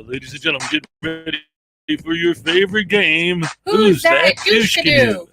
Ladies and gentlemen, get ready for your favorite game. Who's that douche canoe?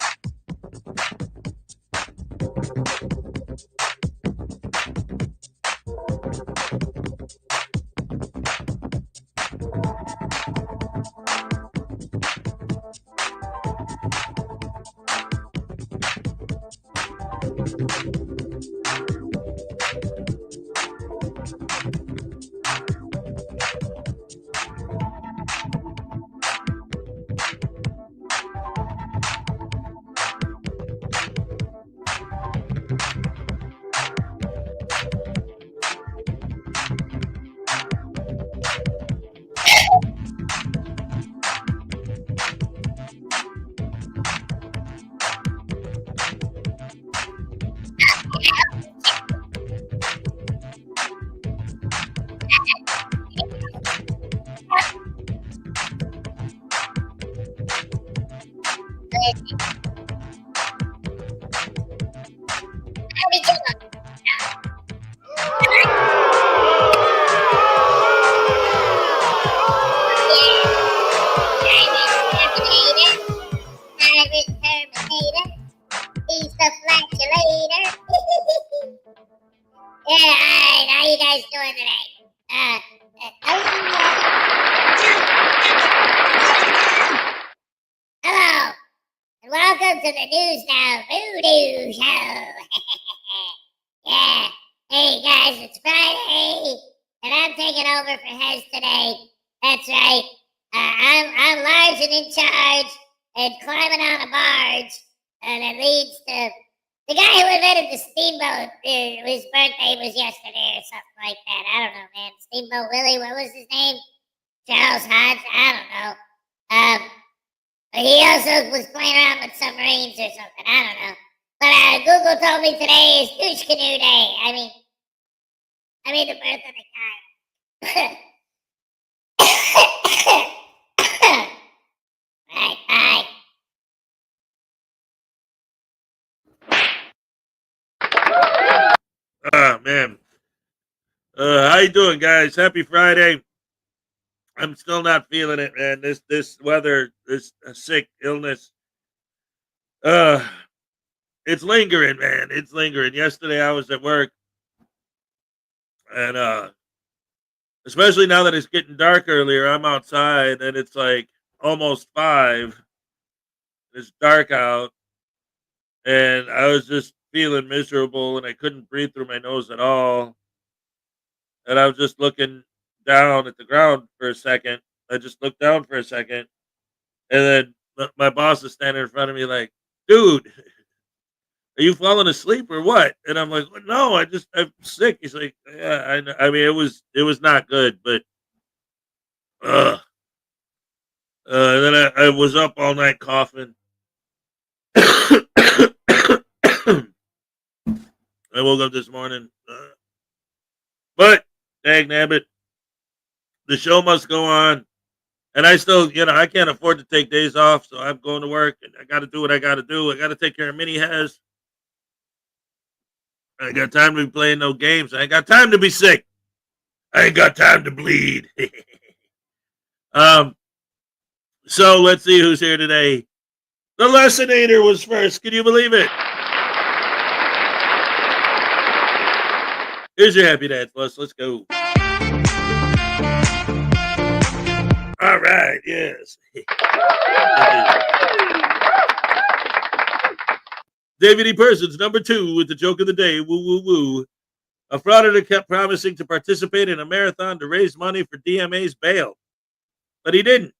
He's the flatulator. Yeah, alright, how you guys doing today? Hello, and welcome to the News Now Voodoo Show. Yeah, hey guys, it's Friday, and I'm taking over for Hez today. That's right, I'm large and in charge, and climbing on a barge, and it leads to the guy who invented the steamboat. His birthday was yesterday or something like that. I don't know, man. Steamboat Willie, what was his name? Charles Hodge? I don't know. But he also was playing around with submarines or something. I don't know. But Google told me today is douche canoe day. I mean the birth of the guy. Right, bye. Ah, man. How you doing, guys? Happy Friday. I'm still not feeling it, man. This weather, this sick illness. It's lingering, man. It's lingering. Yesterday I was at work, and especially now that it's getting dark earlier, I'm outside and it's like almost 5. It's dark out, and I was just feeling miserable, and I couldn't breathe through my nose at all. And I was just looking down at the ground for a second. I just looked down for a second, and then my boss is standing in front of me like, "Dude, are you falling asleep or what?" And I'm like, "Well, no, I'm sick." He's like, "Yeah, I know." I mean, it was not good, but uh, and then I was up all night coughing. I woke up this morning, but dang nabbit, the show must go on. And I still, I can't afford to take days off, so I'm going to work, and I got to do what I got to do. I got to take care of Mini Hez. I ain't got time to be playing no games. I ain't got time to be sick. I ain't got time to bleed. So let's see who's here today. The Lessonator was first. Can you believe it? Here's your happy dance, Les. Let's go. All right, yes. David E. Persons, number 2, with the joke of the day. Woo, woo, woo. A frauditor kept promising to participate in a marathon to raise money for DMA's bail, but he didn't.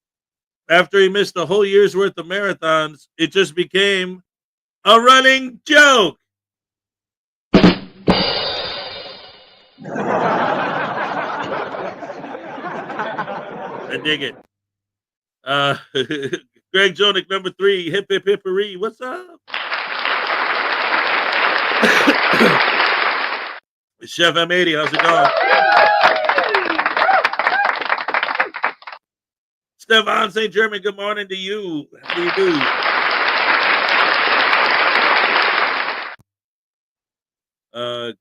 After he missed a whole year's worth of marathons, it just became a running joke. I dig it. Greg Jonick, number 3, hip hip hippery. What's up? Chef M80, how's it going? Stefan St. German, good morning to you. How do you do?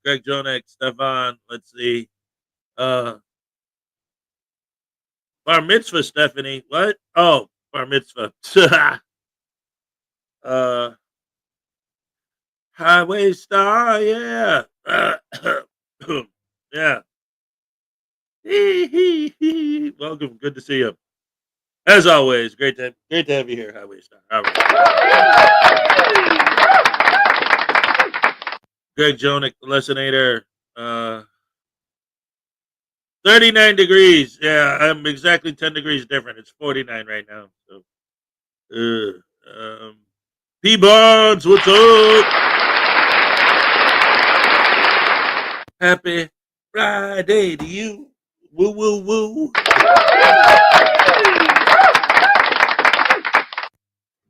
Greg Jonek, Stefan, let's see. Bar mitzvah, Stephanie. What? Oh, bar mitzvah. Highway Star, yeah. Yeah. Welcome. Good to see you. As always, great to have you here, Highway Star. All right. Greg Jonick, the Lessinator. 39 degrees. Yeah, I'm exactly 10 degrees different. It's 49 right now. So, P Bonds, what's up? Happy Friday to you. Woo, woo, woo.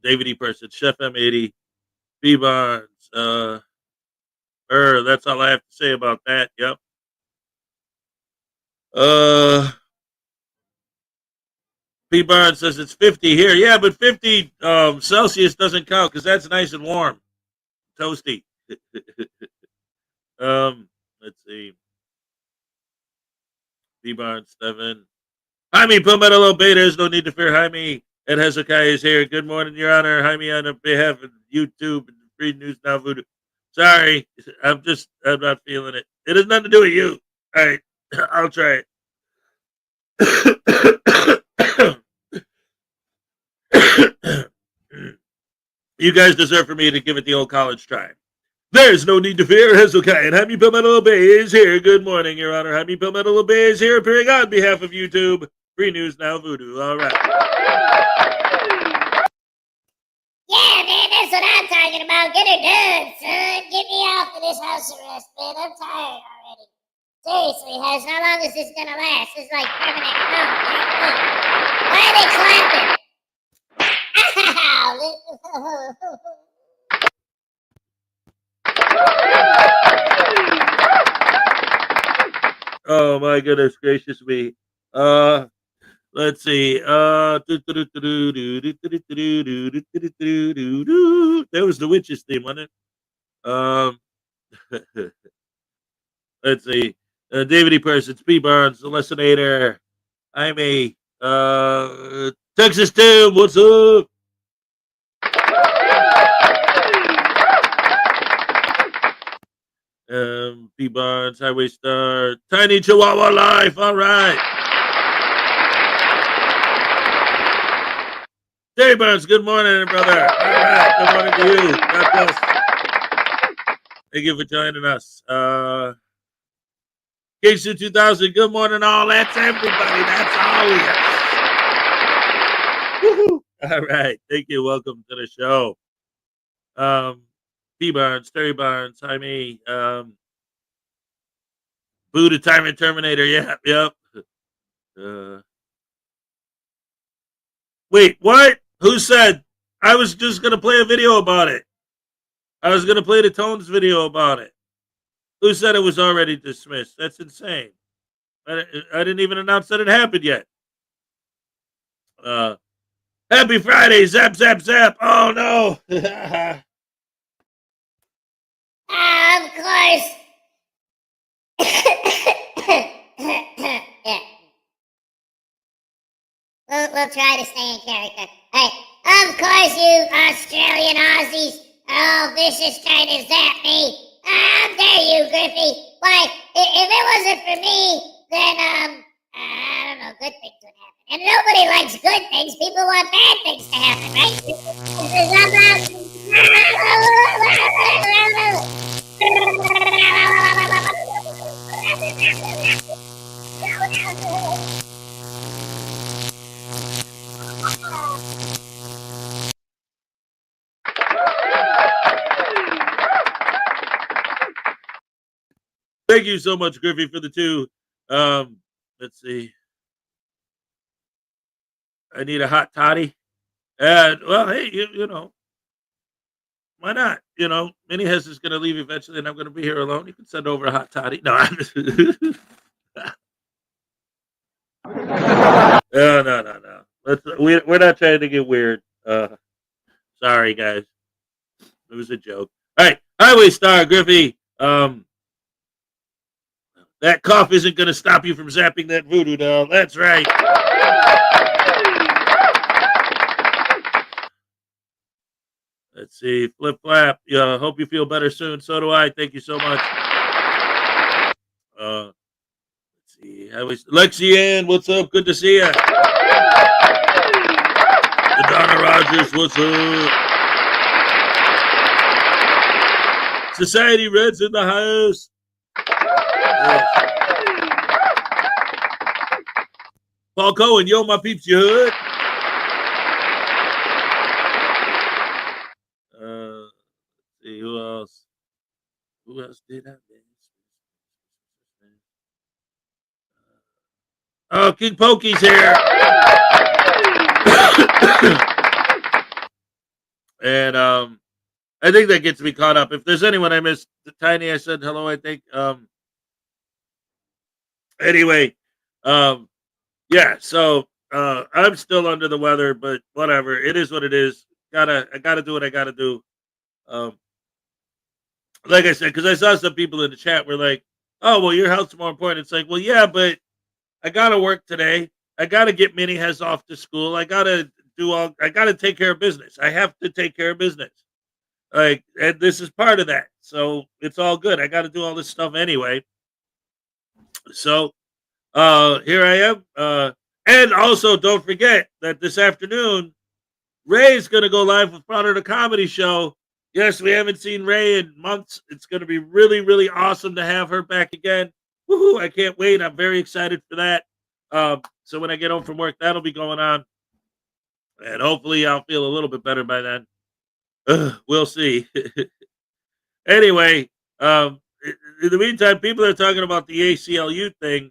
David E. Person, Chef M80, P Bonds. That's all I have to say about that. Yep. P Barnes says it's 50 here. Yeah, but 50 Celsius doesn't count because that's nice and warm. Toasty. Let's see. P Barnes 7. Jaime Palmetto Bay, there's no need to fear. Jaime and Hezokuai is here. Good morning, Your Honor. Jaime on behalf of YouTube and Free News Now Voodoo. Sorry, I'm not feeling it. It has nothing to do with you. All right, I'll try it. You guys deserve for me to give it the old college try. There's no need to fear. Hezokuai and Jaime Palmetto Bay is here. Good morning, Your Honor. Jaime Palmetto Bay is here, appearing on behalf of YouTube. Free News Now Voodoo. All right. Yeah, man, that's what I'm talking about. Get her done, son. Get me off of this house arrest, man. I'm tired already. Seriously, Hez, how long is this gonna last? It's like permanent. No, man, why are they clapping? Oh my goodness gracious me. Let's see. That was the witches theme, wasn't it? Let's see. David E. Parsons, P. Barnes, the Lessinator. I'm a Texas Tim. What's up? P. Barnes, Highway Star, Tiny Chihuahua Life. All right. Terry Barnes, good morning, brother. All right, good morning to you. God bless. Thank you for joining us. K2 2000, good morning, all. That's everybody. That's all we have. All right, thank you. Welcome to the show. P. Barnes, Terry Barnes, Jaime, Buddha Timer Terminator. Yep. Wait, what? Who said? I was just going to play a video about it. I was going to play the Tones video about it. Who said it was already dismissed? That's insane. I didn't even announce that it happened yet. Happy Friday. Zap, zap, zap. Oh, no. Of course. Yeah. We'll try to stay in character. Hey, of course, you Australian Aussies. Oh, vicious trying to zap me. How dare you, Griffey? Why, if it wasn't for me, then, I don't know, good things would happen. And nobody likes good things. People want bad things to happen, right? Thank you so much, Griffey, for the 2. Let's see. I need a hot toddy. Well, hey, you know, why not? You know, Minnie Hess is going to leave eventually, and I'm going to be here alone. You can send over a hot toddy. No, I'm just... No. We're not trying to get weird. Sorry, guys. It was a joke. All right, Highway Star, Griffey. That cough isn't going to stop you from zapping that voodoo doll. That's right. Let's see. Flip flap. Yeah, hope you feel better soon. So do I. Thank you so much. Let's see. Lexi Ann, what's up? Good to see you. Donna Rogers, what's up? Society Reds in the house. Yes. Paul Cohen, yo, my peeps, you hood? Let's see, who else? Who else did I miss? Oh, King Pokey's here. And I think that gets me caught up. If there's anyone I missed, Tiny, I said hello, I think. Anyway, yeah, so I'm still under the weather, but whatever. It is what it is. I gotta do what I gotta do. Like I said, because I saw some people in the chat were like, "Oh, well, your health's more important." It's like, well, yeah, but I gotta work today. I gotta get Mini Hez off to school. I gotta take care of business. I have to take care of business. Like, and this is part of that. So it's all good. I gotta do all this stuff anyway. So here I am. And also don't forget that this afternoon, Ray's gonna go live with Frauditor Comedy Show. Yes, we haven't seen Ray in months. It's going to be really, really awesome to have her back again. Woohoo, I can't wait. I'm very excited for that. So when I get home from work, that'll be going on. And hopefully I'll feel a little bit better by then. We'll see. Anyway, in the meantime, people are talking about the ACLU thing.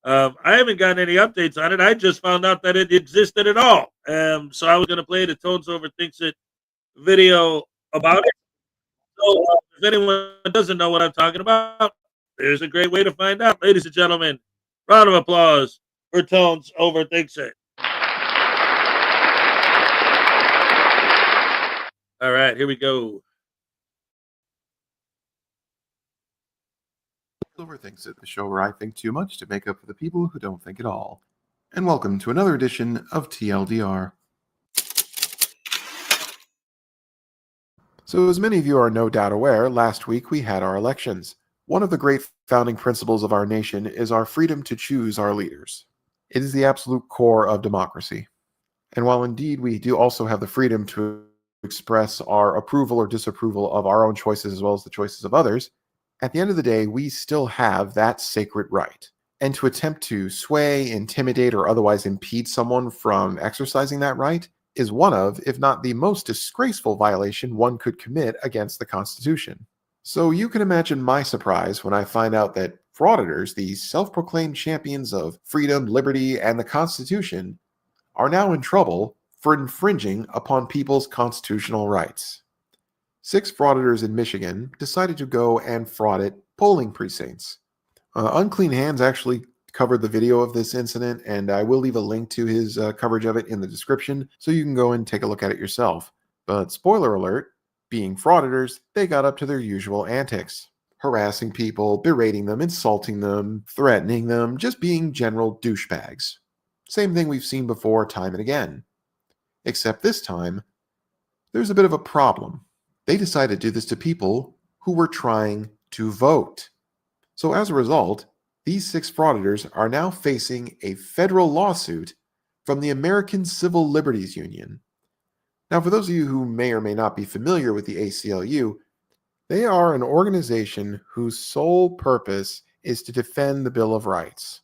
I haven't gotten any updates on it. I just found out that it existed at all. So I was going to play the Tones Over Thinks It video about it. So if anyone doesn't know what I'm talking about, there's a great way to find out. Ladies and gentlemen, round of applause for Tones Overthinks It. All right, here we go. Overthinks It, the show where I think too much to make up for the people who don't think at all. And welcome to another edition of TLDR. So as many of you are no doubt aware, last week we had our elections. One of the great founding principles of our nation is our freedom to choose our leaders. It is the absolute core of democracy. And while indeed we do also have the freedom to express our approval or disapproval of our own choices as well as the choices of others, at the end of the day, we still have that sacred right. And to attempt to sway, intimidate, or otherwise impede someone from exercising that right is one of, if not the most disgraceful violation one could commit against the Constitution. So you can imagine my surprise when I find out that frauditors, these self-proclaimed champions of freedom, liberty, and the Constitution, are now in trouble for infringing upon people's constitutional rights. 6 frauditors in Michigan decided to go and fraud at polling precincts. Unclean Hands actually covered the video of this incident, and I will leave a link to his coverage of it in the description so you can go and take a look at it yourself. But spoiler alert, being frauditors, they got up to their usual antics. Harassing people, berating them, insulting them, threatening them, just being general douchebags. Same thing we've seen before time and again. Except this time, there's a bit of a problem. They decided to do this to people who were trying to vote. So as a result, these 6 frauditors are now facing a federal lawsuit from the American Civil Liberties Union. Now, for those of you who may or may not be familiar with the ACLU, they are an organization whose sole purpose is to defend the Bill of Rights.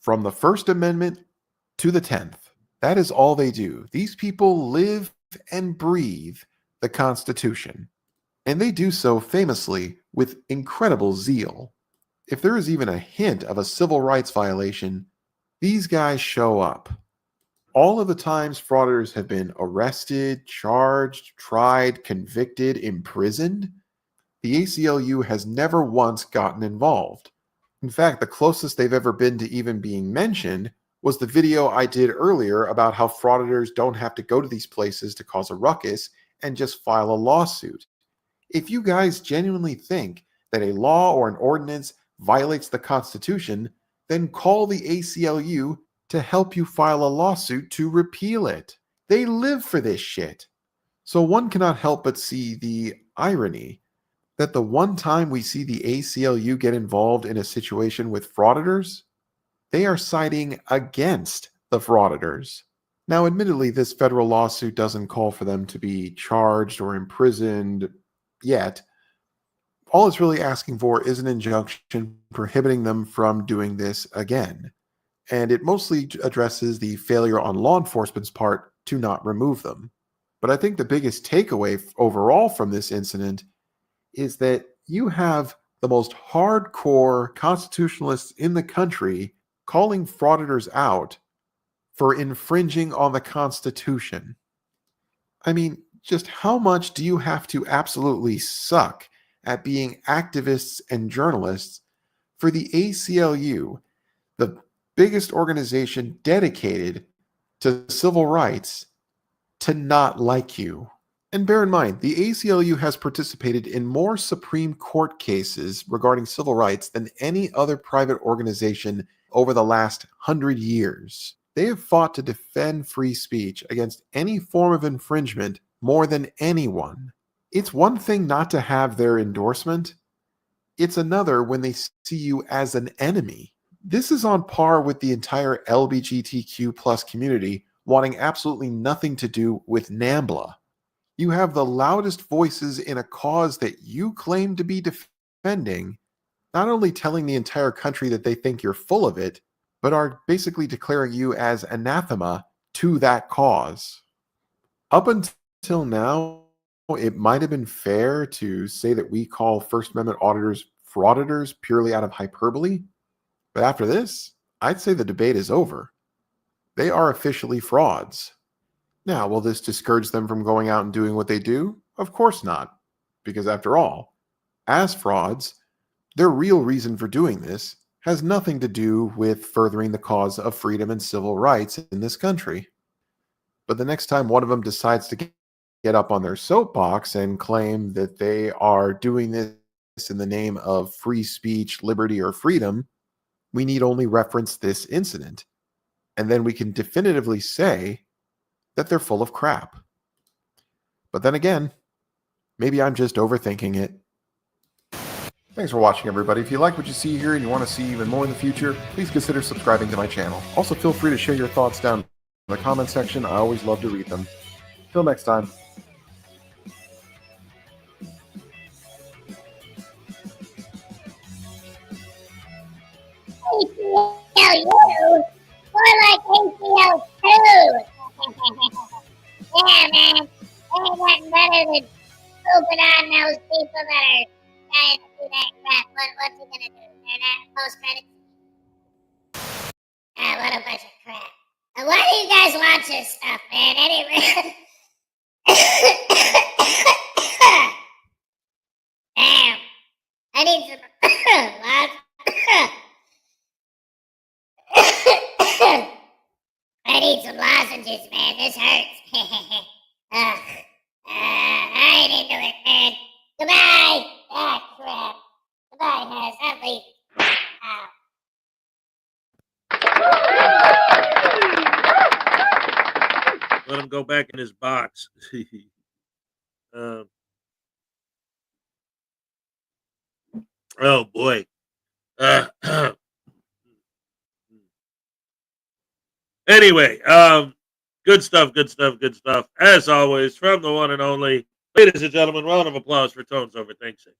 From the First Amendment to the 10th, that is all they do. These people live and breathe the Constitution, and they do so famously with incredible zeal. If there is even a hint of a civil rights violation, these guys show up. All of the times frauditors have been arrested, charged, tried, convicted, imprisoned, the ACLU has never once gotten involved. In fact, the closest they've ever been to even being mentioned was the video I did earlier about how frauditors don't have to go to these places to cause a ruckus and just file a lawsuit. If you guys genuinely think that a law or an ordinance violates the Constitution, then call the ACLU to help you file a lawsuit to repeal it. They live for this shit. So one cannot help but see the irony that the one time we see the ACLU get involved in a situation with frauditors, they are siding against the frauditors. Now, admittedly, this federal lawsuit doesn't call for them to be charged or imprisoned yet. All it's really asking for is an injunction prohibiting them from doing this again. And it mostly addresses the failure on law enforcement's part to not remove them. But I think the biggest takeaway overall from this incident is that you have the most hardcore constitutionalists in the country calling frauditors out for infringing on the Constitution. I mean, just how much do you have to absolutely suck at being activists and journalists for the ACLU, the biggest organization dedicated to civil rights, to not like you? And bear in mind, the ACLU has participated in more Supreme Court cases regarding civil rights than any other private organization over the last 100 years. They have fought to defend free speech against any form of infringement more than anyone. It's one thing not to have their endorsement. It's another when they see you as an enemy. This is on par with the entire LGBTQ plus community wanting absolutely nothing to do with NAMBLA. You have the loudest voices in a cause that you claim to be defending, not only telling the entire country that they think you're full of it, but are basically declaring you as anathema to that cause. Up until now, it might have been fair to say that we call First Amendment auditors frauditors purely out of hyperbole, but after this, I'd say the debate is over. They are officially frauds. Now, will this discourage them from going out and doing what they do? Of course not, because after all, as frauds, their real reason for doing this has nothing to do with furthering the cause of freedom and civil rights in this country. But the next time one of them decides to get up on their soapbox and claim that they are doing this in the name of free speech, liberty, or freedom, we need only reference this incident. And then we can definitively say that they're full of crap. But then again, maybe I'm just overthinking it. Thanks for watching, everybody. If you like what you see here and you want to see even more in the future, please consider subscribing to my channel. Also, feel free to share your thoughts down in the comment section. I always love to read them. Till next time. ACLU? More like ACL2. Yeah, man. Ain't nothing better than pooping on those people that are trying to do that crap. What's he gonna do? And that post credits? Ah, what a bunch of crap. And why do you guys watch this stuff, man? Anyway. Damn. I need some I need some lozenges, man. This hurts. I ain't into it, man. Goodbye. Ah, crap. Goodbye, Hez. I'm leaving. Let him go back in his box. Oh boy. Anyway, good stuff, good stuff, good stuff. As always, from the one and only, ladies and gentlemen, round of applause for Tones Overthinks It.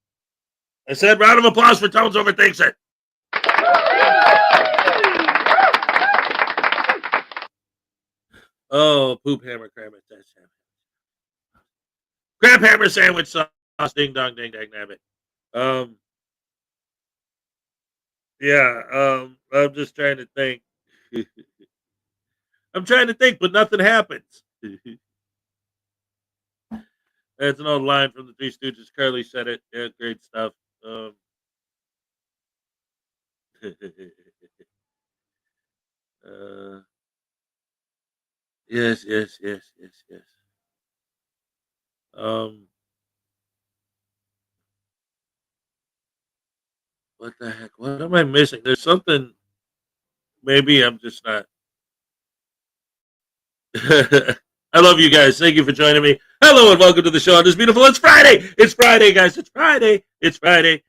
I said round of applause for Tones Overthinks It. Oh, poop hammer, crammer, crab hammer sandwich sauce, ding dong, ding dang, nabbit. Yeah, I'm just trying to think. I'm trying to think, but nothing happens. That's an old line from the Three Stooges. Curly said it. Yeah, great stuff. Yes, yes, yes, yes, yes. What the heck? What am I missing? There's something. Maybe I'm just not I love you guys. Thank you for joining me. Hello and welcome to the show on this beautiful. It's Friday. It's Friday, guys. It's Friday. It's Friday.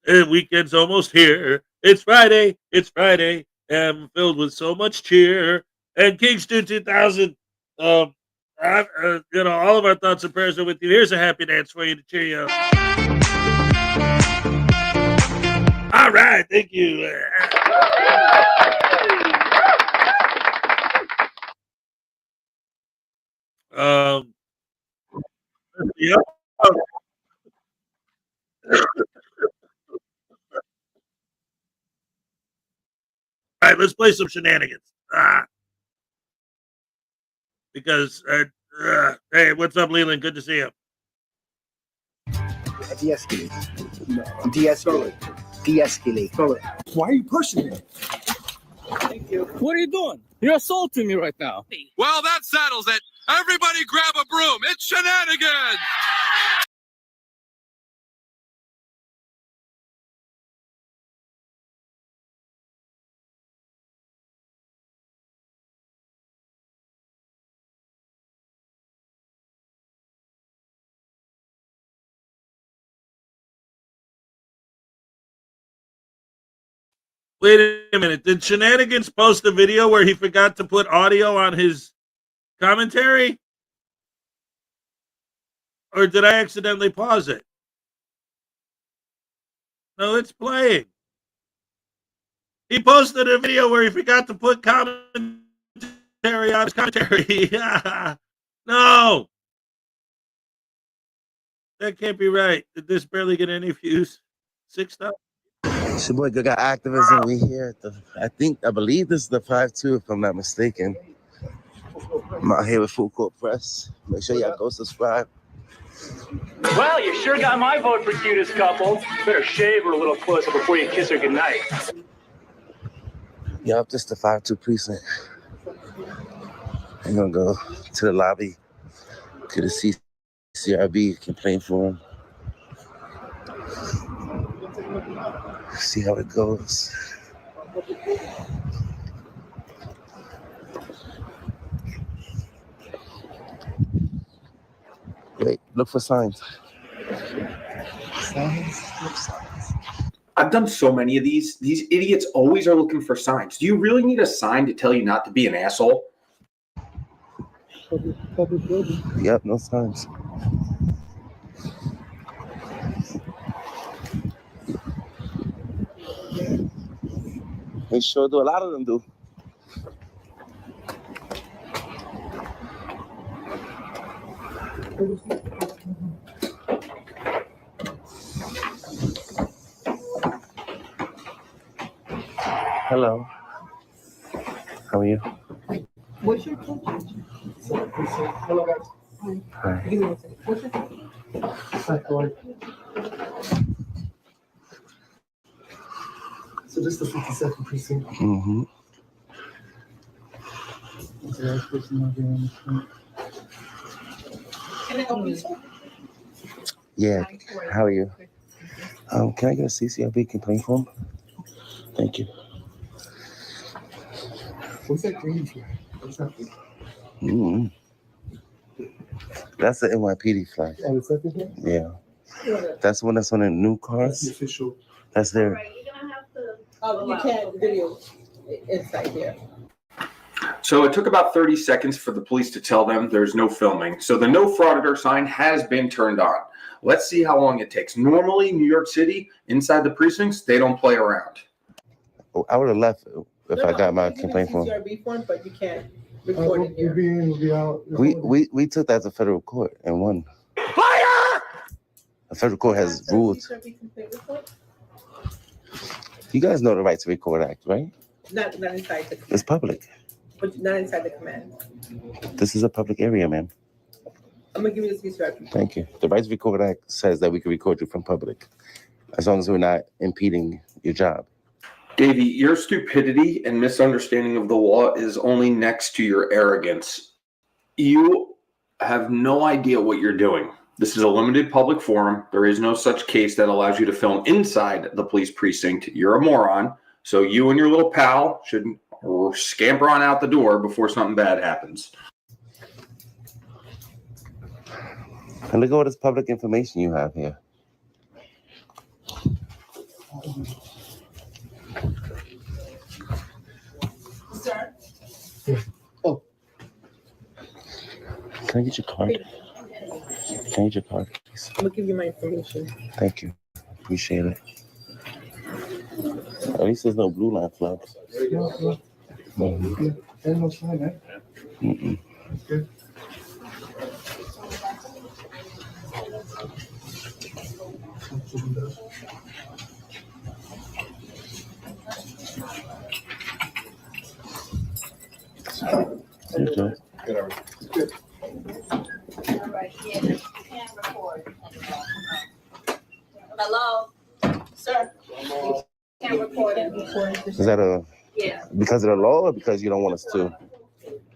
Weekend's almost here. It's Friday. It's Friday. I'm filled with so much cheer. And Kingston 2000. All of our thoughts and prayers are with you. Here's a happy dance for you to cheer you up. All right. Thank you. Yeah. All right, let's play some shenanigans. Because, hey, what's up, Leland? Good to see you. De-escalate. No. De-escalate. De-escalate. Why are you pushing me? Thank you. What are you doing? You're assaulting me right now. Well, that settles it. Everybody grab a broom. It's shenanigans. Wait a minute. Did Shenanigans post a video where he forgot to put audio on his commentary? Or did I accidentally pause it? No, it's playing. He posted a video where he forgot to put commentary on his commentary. No. That can't be right. Did this barely get any views? 6,000? It's your boy Gaga Activism. We here at I believe this is the 5-2 if I'm not mistaken. I'm out here with Full Court Press. Make sure y'all go subscribe. Well, you sure got my vote for cutest couple. Better shave her a little closer before you kiss her goodnight. Yup, this is the 5-2 precinct. I'm gonna go to the lobby to the CRB complaint form. See how it goes. Wait, look for signs. I've done so many of these. These idiots always are looking for signs. Do you really need a sign to tell you not to be an asshole? Yep, no signs. They sure do. A lot of them do. Hello. How are you? What's your question? Hello, guys. Hi. Give me one second. What's your question? Hi, how are you? So this is the 52nd precinct. Mm-hmm. Is the last person out here on the front? Can I help you, sir? Yeah. How are you? Can I get a CCRB complaint form? Thank you. What's that green flag? What's that? Mm-hmm. That's the NYPD flag. Oh, the second flag? Yeah. That's the one that's on the new That's the cars. official. That's their. Oh, you can't video inside here. So it took about 30 seconds for the police to tell them there's no filming. So the no frauditor sign has been turned on. Let's see how long it takes. Normally, New York City, inside the precincts, they don't play around. Oh, I would have left if I got my complaint form. CCRB form, but you can't record it here. We took that to federal court and won. Fire! The federal court has rules. You guys know the Right to Record Act, right? Not inside the command. It's public. But not inside the command. This is a public area, ma'am. I'm gonna give you this CCRB. Thank you. The Right to Record Act says that we can record you from public, as long as we're not impeding your job. Davey, your stupidity and misunderstanding of the law is only next to your arrogance. You have no idea what you're doing. This is a limited public forum. There is no such case that allows you to film inside the police precinct. You're a moron. So you and your little pal should scamper on out the door before something bad happens. And look at all this public information you have here. Sir? Oh. Can I get your card? Can I get your card, please? I'm gonna give you my information. Thank you. Appreciate it. At least there's no blue line flags. There's no sign, eh? Mm-mm. Good. Okay. Good. Hello? Sir? Can't record it. Is that Yeah, because of the law or because you don't want us to?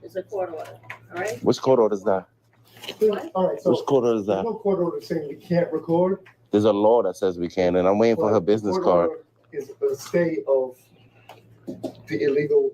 it's a court order, all right? Which court order is that? All right, so Which court order is there's that? no court order saying we can't record. There's a law that says we can, and I'm waiting for but her the business court card. order is a stay of the illegal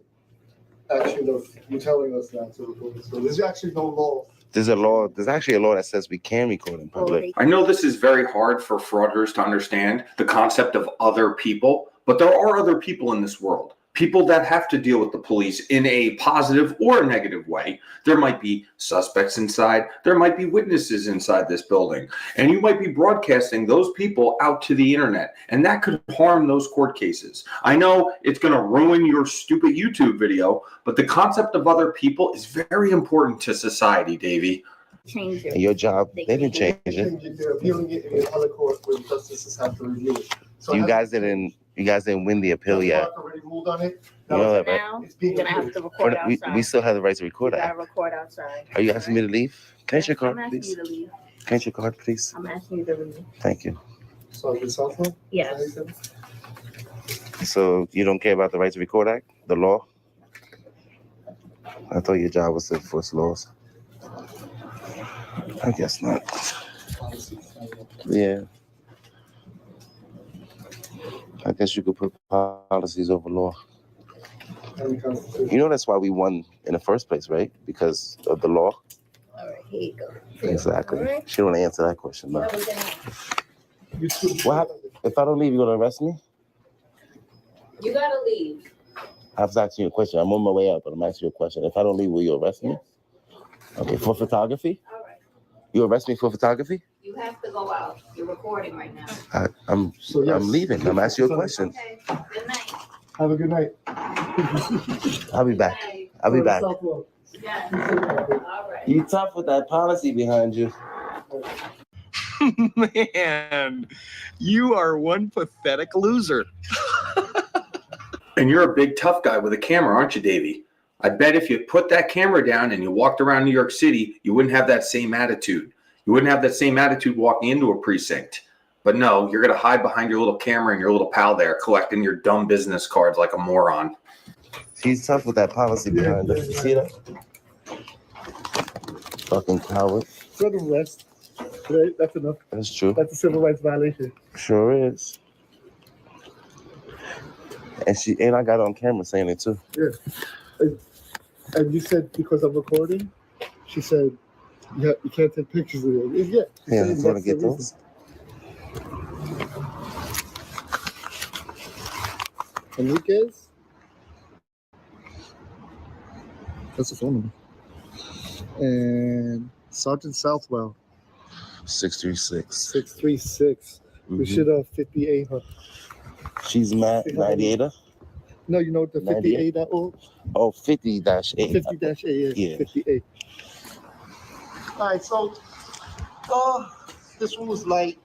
action of you telling us not to record. So there's actually no law. There's a law. There's actually a law that says we can record in public. I know this is very hard for frauditors to understand the concept of other people, but there are other people in this world. People that have to deal with the police in a positive or a negative way. There might be suspects inside. There might be witnesses inside this building. And you might be broadcasting those people out to the internet. And that could harm those court cases. I know it's going to ruin your stupid YouTube video, but the concept of other people is very important to society, Davey. Change And your job, they didn't change it. They're appealing it in another court where justices have to review it. So You guys didn't win the appeal yet. Already ruled on it. You know that, right? Now, It's being you're gonna have to record We outside. still have the right to You record gotta that. record outside. Are you asking me to leave? Can I get your I'm card, asking please? you to leave. Can I get your card, please? I'm asking you to leave. Thank you. So in Southland? Yes. So you don't care about the right to record act, the law? I thought your job was to enforce laws. I guess not. Yeah. I guess you could put policies over law. You know that's why we won in the first place, right? Because of the law. All right, here you go. Exactly. All right. She don't want to answer that question, though. Have a good night. What happened? If I don't leave, you gonna arrest me? You gotta leave. I was asking you a question. I'm on my way out, but I'm asking you a question. If I don't leave, will you arrest me? Okay, for photography? All right. You arrest me for photography? You have to go out. You're recording right now. I'm So, yes. leaving. I'm asking you a question. Okay, good night. Have a good night. I'll be back. I'll be back. Southwell. Yes. All right. You tough with that policy behind you. Man, you are one pathetic loser. And you're a big tough guy with a camera, aren't you, Davey? I bet if you put that camera down and you walked around New York City, you wouldn't have that same attitude. You wouldn't have that same attitude walking into a precinct. But no, you're going to hide behind your little camera and your little pal there collecting your dumb business cards like a moron. She's tough with that policy behind her. You see that? Fucking coward. It's not an arrest. Right? That's enough. That's true. That's a civil rights violation. Sure is. And I got on camera saying it too. Yeah. And you said because I'm recording, she said, yeah, you can't take pictures of it. Yeah. Yeah, I want to get those. Enriquez? That's the phone number. And Sergeant Southwell, 636. 636. We should have 58 her. She's 98. No, you know what the 58 oh? Oh, 50-8. 50-8, Yeah. 58. All right, so this one was light.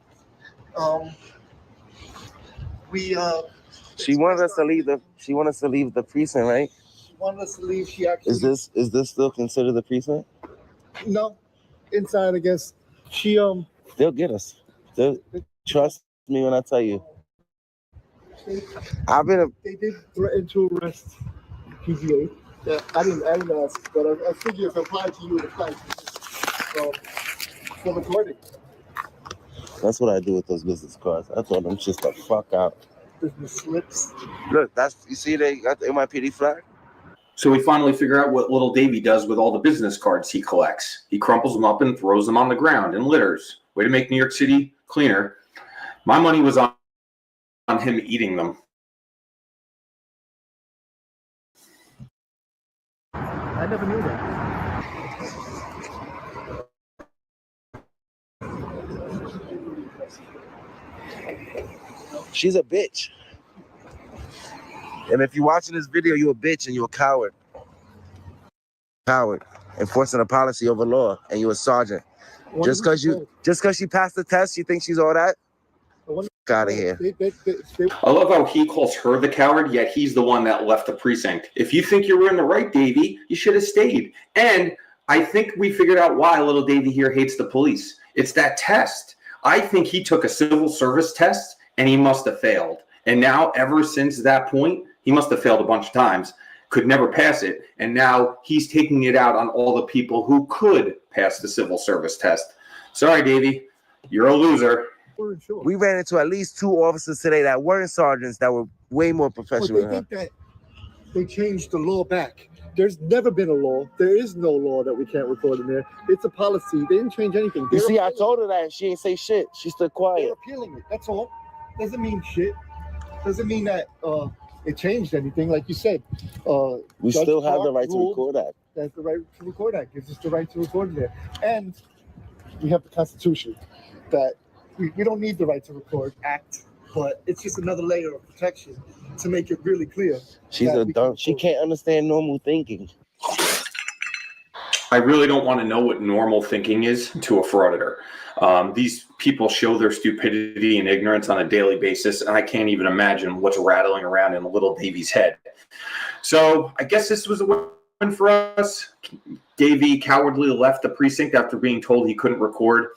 She wanted us to leave the precinct, right? She wanted us to leave. She actually Is this still considered the precinct? no inside. I guess she They'll get us. Trust me when I tell you. They did threaten to arrest PGA. Yeah, I didn't ask, but I figure if it applied to you, it applied to you. So for recording. That's what I do with those business cards. I told them just the fuck out. Business slips. Look, you see they got the NYPD flag? So we finally figure out what little Davy does with all the business cards he collects. He crumples them up and throws them on the ground in litters. Way to make New York City cleaner. My money was on him eating them. I never knew that. She's a bitch. And if you're watching this video, you're a bitch and you're a coward. Coward. Enforcing a policy over law, and you're a sergeant. Just because she passed the test, you think she's all that? Out of here. I love how he calls her the coward, yet he's the one that left the precinct. If you think you were in the right, Davy, you should have stayed. And I think we figured out why little Davy here hates the police. It's that test. I think he took a civil service test and he must have failed. And now, ever since that point, he must have failed a bunch of times, could never pass it. And now he's taking it out on all the people who could pass the civil service test. Sorry, Davy, you're a loser. We ran into at least 2 officers today that weren't sergeants that were way more professional. But they think that they changed the law back. There's never been a law. There is no law that we can't record in there. It's a policy. They didn't change anything. You see, I told her that and she ain't say shit. She stood quiet. They're appealing it. That's all. Doesn't mean shit. Doesn't mean that it changed anything. Like you said, we still have the right to record that. That's the right to record that. Gives us the right to record in there. And we have the Constitution that we don't need the right to record act, but it's just another layer of protection to make it really clear. She's a dumb. She can't understand normal thinking. I really don't want to know what normal thinking is to a frauditor. These people show their stupidity and ignorance on a daily basis, and I can't even imagine what's rattling around in little Davy's head. So I guess this was a win for us. Davy cowardly left the precinct after being told he couldn't record.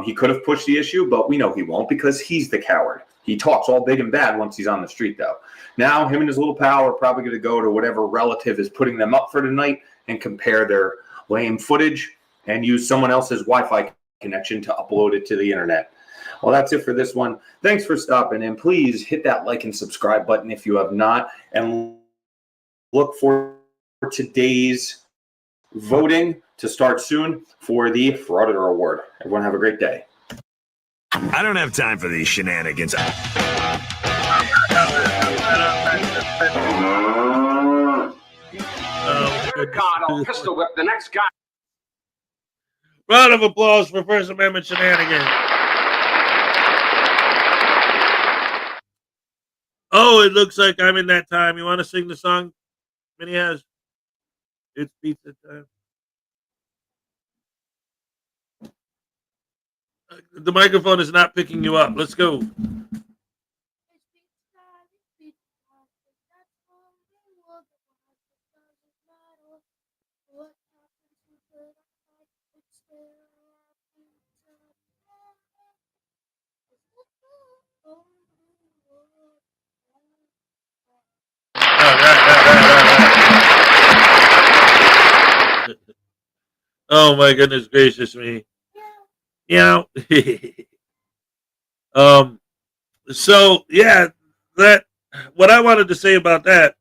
He could have pushed the issue, but we know he won't because he's the coward. He talks all big and bad once he's on the street, though. Now, him and his little pal are probably going to go to whatever relative is putting them up for tonight and compare their lame footage and use someone else's Wi-Fi connection to upload it to the internet. Well, that's it for this one. Thanks for stopping in. Please hit that like and subscribe button if you have not, and look for today's voting to start soon for the Frauditor Award. Everyone have a great day. I don't have time for these shenanigans. God, I'll pistol whip the next guy. Round of applause for First Amendment shenanigans. Oh, it looks like I'm in that time. You want to sing the song Minnie has? It's pizza time. The microphone is not picking you up. Let's go. Oh my goodness gracious me. Yeah. So yeah, that what I wanted to say about that,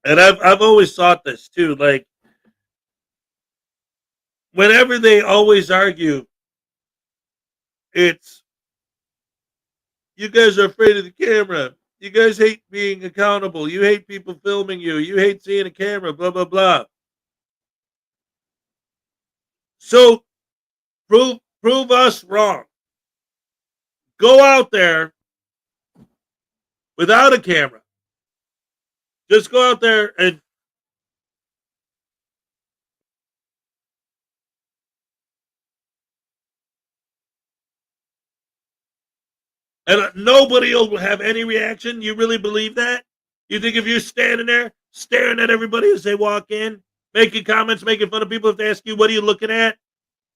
and I've always thought this too, like whenever they always argue, it's you guys are afraid of the camera. You guys hate being accountable. You hate people filming you. You hate seeing a camera, blah, blah, blah. So prove us wrong. Go out there without a camera. Just go out there and nobody will have any reaction. You really believe that? You think if you're standing there staring at everybody as they walk in, making comments, making fun of people, if they ask you, what are you looking at?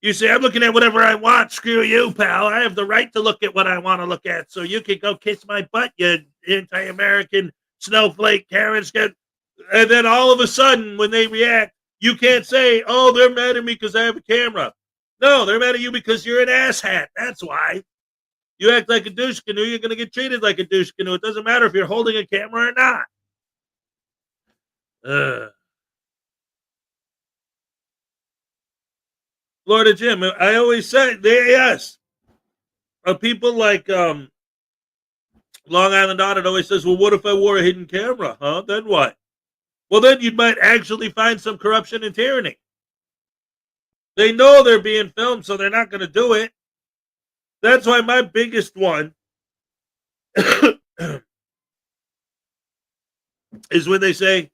You say, I'm looking at whatever I want. Screw you, pal. I have the right to look at what I want to look at. So you can go kiss my butt, you anti-American snowflake, Karen. And then all of a sudden, when they react, you can't say, oh, they're mad at me because I have a camera. No, they're mad at you because you're an asshat. That's why. You act like a douche canoe, you're going to get treated like a douche canoe. It doesn't matter if you're holding a camera or not. Florida Jim, I always say, yes. People like Long Island Audit always says, well, what if I wore a hidden camera? Huh? Then what? Well, then you might actually find some corruption and tyranny. They know they're being filmed, so they're not going to do it. That's why my biggest one is when they say,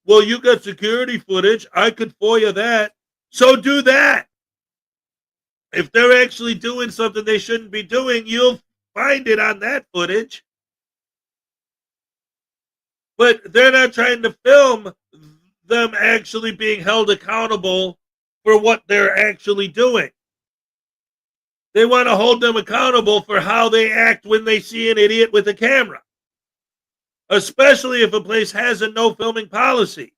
well, you got security footage. I could FOIA that. So do that. If they're actually doing something they shouldn't be doing, you'll find it on that footage. But they're not trying to film them actually being held accountable for what they're actually doing. They want to hold them accountable for how they act when they see an idiot with a camera, especially if a place has a no filming policy.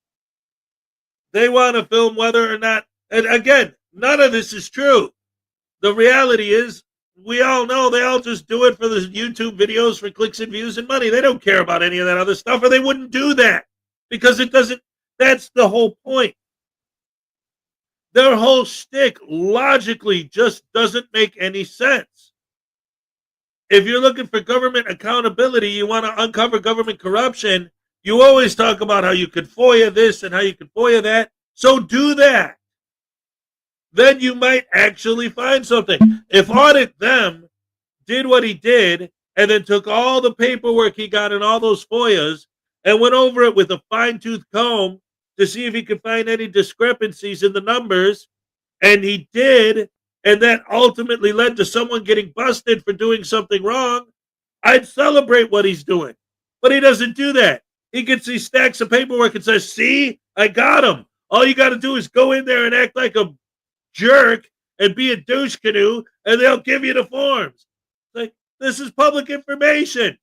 They want to film whether or not, and again, none of this is true. The reality is, we all know they all just do it for the YouTube videos for clicks and views and money. They don't care about any of that other stuff, or they wouldn't do that, because it doesn't, that's the whole point. Their whole shtick logically just doesn't make any sense. If you're looking for government accountability, you want to uncover government corruption, you always talk about how you could FOIA this and how you could FOIA that. So do that. Then you might actually find something. If Audit Them did what he did and then took all the paperwork he got in all those FOIAs and went over it with a fine-tooth comb to see if he could find any discrepancies in the numbers, and he did, and that ultimately led to someone getting busted for doing something wrong, I'd celebrate what he's doing. But he doesn't do that. He gets these stacks of paperwork and says, see, I got him. All you got to do is go in there and act like a jerk and be a douche canoe, and they'll give you the forms. Like, this is public information.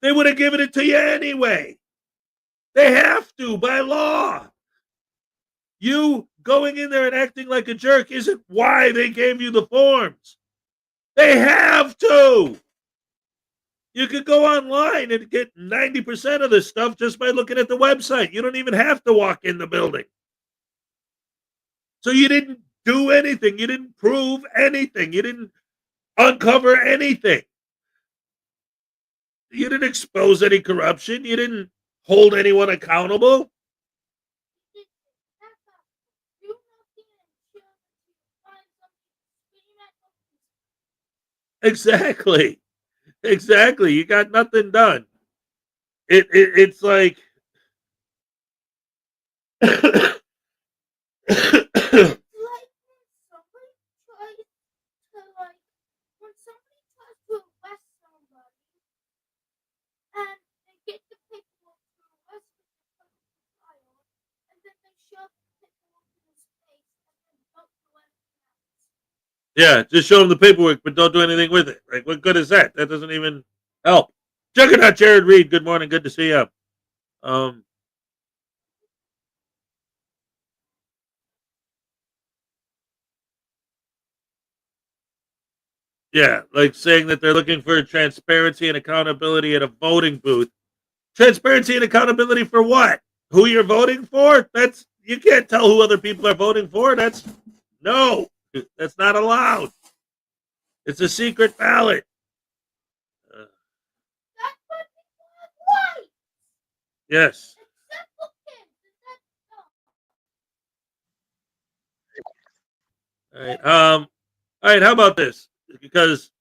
They would have given it to you anyway. They have to by law. You going in there and acting like a jerk isn't why they gave you the forms. They have to. You could go online and get 90% of this stuff just by looking at the website. You don't even have to walk in the building. So you didn't do anything. You didn't prove anything. You didn't uncover anything. You didn't expose any corruption. You didn't hold anyone accountable. Exactly. Exactly. You got nothing done. It's like yeah, just show them the paperwork, but don't do anything with it. Like, what good is that? That doesn't even help. Juggernaut Jared Reed, good morning. Good to see you. Yeah, like saying that they're looking for transparency and accountability at a voting booth. Transparency and accountability for what? Who you're voting for? That's, you can't tell who other people are voting for. That's not allowed. It's a secret ballot. Yes. All right. All right. How about this? Because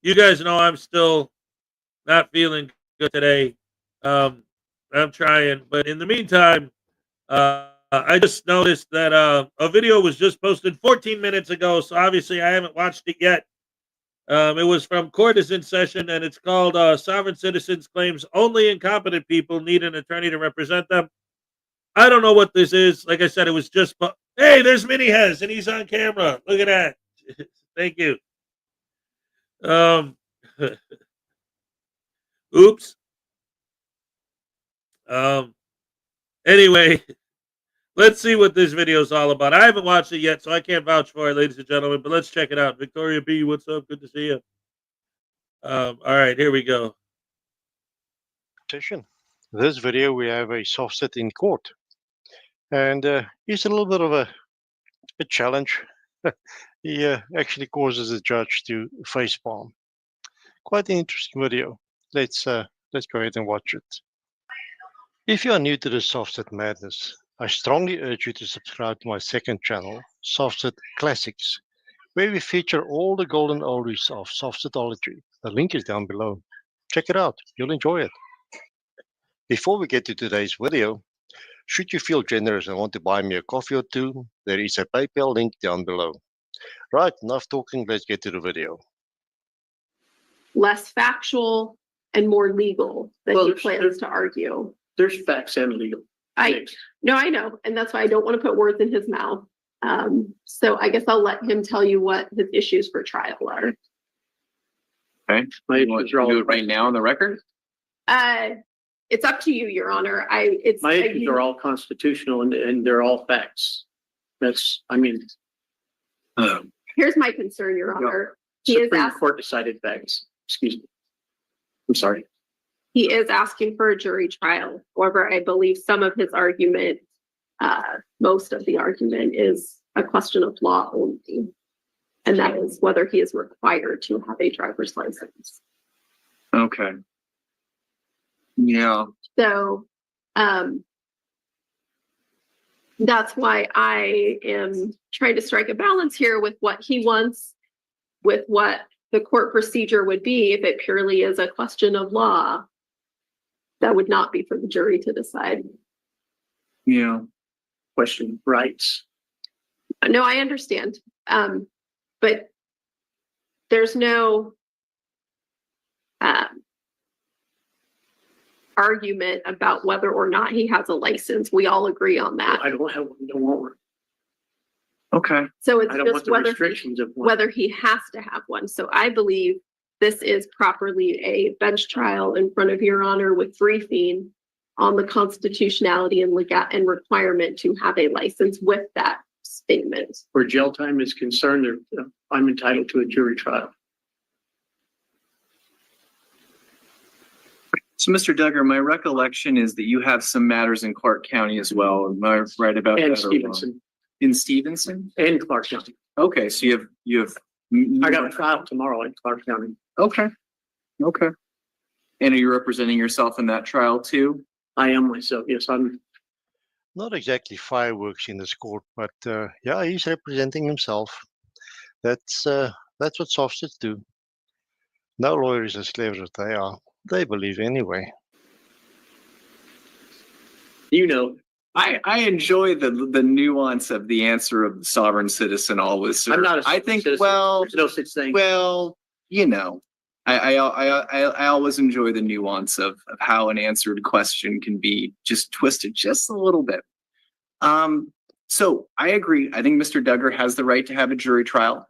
you guys know I'm still not feeling good today. I'm trying, but in the meantime, I just noticed that a video was just posted 14 minutes ago, so obviously I haven't watched it yet. It was from Court is in Session, and it's called Sovereign Citizens Claims Only Incompetent People Need an Attorney to Represent Them. I don't know what this is. Like I said, it was just... Hey, there's Mini Hez, and he's on camera. Look at that. Thank you. Oops. Anyway, let's see what this video is all about. I haven't watched it yet, so I can't vouch for it, ladies and gentlemen, but let's check it out. Victoria B, what's up? Good to see you. All right, here we go. Petition. This video we have a soft sit in court, and it's a little bit of a challenge. He actually causes the judge to facepalm. Quite an interesting video. Let's go ahead and watch it. If you are new to the soft sit madness, I strongly urge you to subscribe to my second channel, Soft Sit Classics, where we feature all the golden oldies of soft sitology. The link is down below. Check it out. You'll enjoy it. Before we get to today's video, should you feel generous and want to buy me a coffee or two, there is a PayPal link down below. Right, enough talking, let's get to the video. Less factual and more legal than he plans to argue. There's facts and legal. I know, and that's why I don't want to put words in his mouth. So I guess I'll let him tell you what his issues for trial are. Okay, you want to do it right now on the record? It's up to you, Your Honor. My issues are all constitutional and they're all facts. Here's my concern, Your Honor. Supreme Court decided facts. Excuse me. I'm sorry. He is asking for a jury trial. However, I believe some of his argument, most of the argument, is a question of law only. And that is whether he is required to have a driver's license. Okay. Yeah. So that's why I am trying to strike a balance here with what he wants, with what the court procedure would be if it purely is a question of law. That would not be for the jury to decide. Yeah. Question rights. No, I understand. But there's no argument about whether or not he has a license. We all agree on that. I don't have one, don't want one. Okay. So it's I don't just want the whether restrictions of one. whether he has to have one. So I believe this is properly a bench trial in front of Your Honor with briefing on the constitutionality and and requirement to have a license with that statement. Where jail time is concerned, I'm entitled to a jury trial. So, Mr. Duggar, my recollection is that you have some matters in Clark County as well. Am I right about that? And or Stevenson. wrong? In Stevenson? And Clark County. Okay, so you have. I got a trial tomorrow in Clark County. Okay. Okay. And are you representing yourself in that trial too? I am myself. Yes, I'm. Not exactly fireworks in this court, but yeah, he's representing himself. That's what soft sits do. No lawyer is as clever as they are. They believe anyway. You know, I enjoy the nuance of the answer of the sovereign citizen always. Sir. I'm not a I think citizen. well, There's no such thing. Well, you know, I always enjoy the nuance of how an answered question can be just twisted just a little bit. So I agree. I think Mr. Duggar has the right to have a jury trial.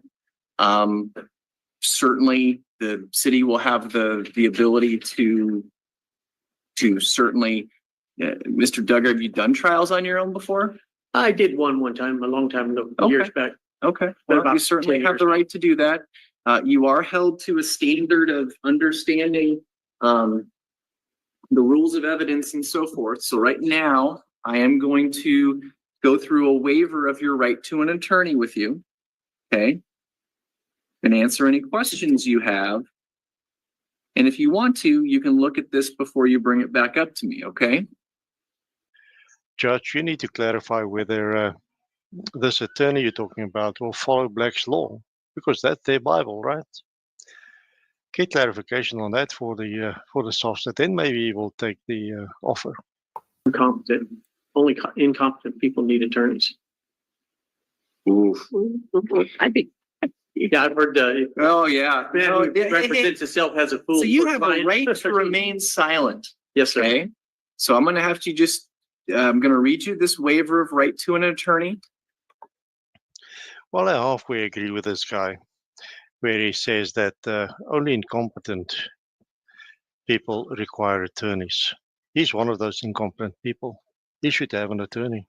Certainly the city will have the ability to certainly, Mr. Duggar, have you done trials on your own before? I did one time, a long time ago, years back. Okay. Well, you certainly have the right to do that. You are held to a standard of understanding the rules of evidence and so forth. So right now, I am going to go through a waiver of your right to an attorney with you. Okay. And answer any questions you have. And if you want to, you can look at this before you bring it back up to me. Okay. Judge, you need to clarify whether this attorney you're talking about will follow Black's law, because that's their Bible, right? Get clarification on that for the soft sit, then maybe he will take the offer. Incompetent. Only incompetent people need attorneys. Oof. I think. Yeah, I've heard. Oh yeah. Man who represents itself as a fool. So you have a right to remain silent. Yes, sir. Okay. So I'm going to have to just. I'm going to read you this waiver of right to an attorney. Well, I halfway agree with this guy, where he says that only incompetent people require attorneys. He's one of those incompetent people. He should have an attorney.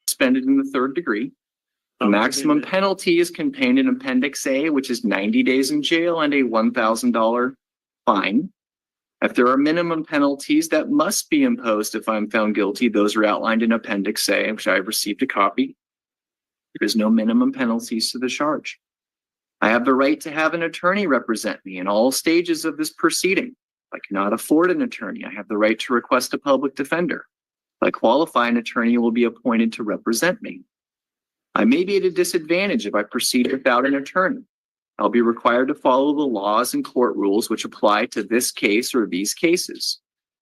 Suspended in the third degree. The maximum penalty is contained in Appendix A, which is 90 days in jail and a $1,000 fine. If there are minimum penalties that must be imposed if I'm found guilty, those are outlined in Appendix A, which I have received a copy. There is no minimum penalties to the charge. I have the right to have an attorney represent me in all stages of this proceeding. If I cannot afford an attorney, I have the right to request a public defender. If I qualify, an attorney will be appointed to represent me. I may be at a disadvantage if I proceed without an attorney. I'll be required to follow the laws and court rules which apply to this case or these cases.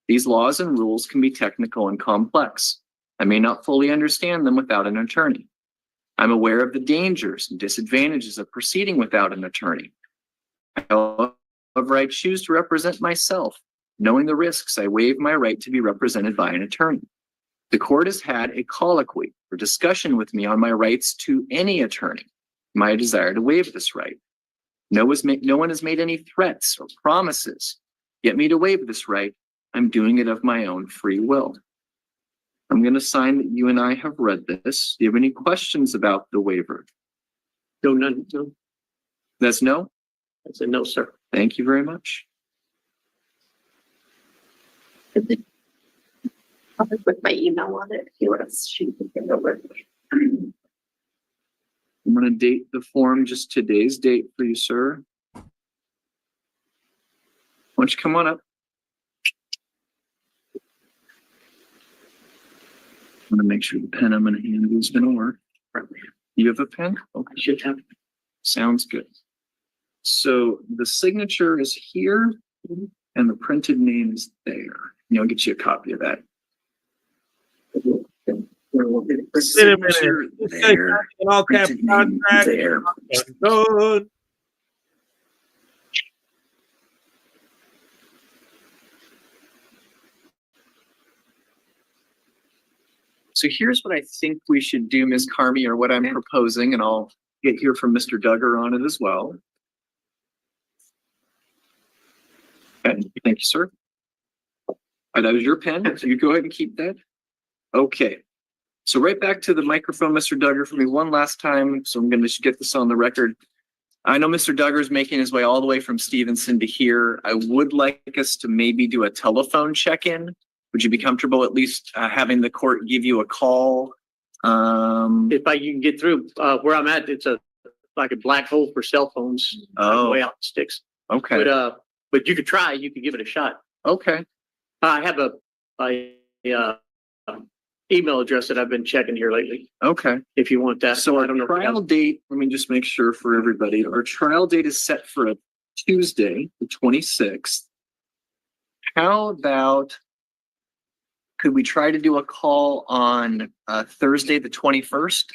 These laws and rules can be technical and complex. I may not fully understand them without an attorney. I'm aware of the dangers and disadvantages of proceeding without an attorney. However, I choose to represent myself. Knowing the risks, I waive my right to be represented by an attorney. The court has had a colloquy or discussion with me on my rights to any attorney, my desire to waive this right. No one has made any threats or promises. Get me to waive this right. I'm doing it of my own free will. I'm going to sign that you and I have read this. Do you have any questions about the waiver? No, none. No. That's no? That's a no, sir. Thank you very much. I'll put my email on it if you want to shoot it over. I'm going to date the form just today's date for you, sir. Why don't you come on up? I'm going to make sure the pen I'm going to hand you is going to work. You have a pen? Okay. Should have. Sounds good. So the signature is here and the printed name is there. And I'll get you a copy of that. Wait a minute. This guy's There. an all cap Printed name contract. there. Good. So here's what I think we should do, Ms. Carmi, or what I'm proposing, and I'll get here from Mr. Duggar on it as well. Okay, thank you, sir. That was your pen, so you go ahead and keep that. Okay. So right back to the microphone, Mr. Duggar, for me one last time. So I'm going to get this on the record. I know Mr. Duggar is making his way all the way from Stevenson to here. I would like us to maybe do a telephone check-in. Would you be comfortable at least having the court give you a call? If you can get through where I'm at, it's like a black hole for cell phones. Oh. Way out the sticks. Okay. But you could try. You could give it a shot. Okay. I have a email address that I've been checking here lately. Okay. If you want that. So I our don't know. trial date, let me just make sure for everybody. Our trial date is set for a Tuesday, the 26th. How about, could we try to do a call on Thursday, the 21st?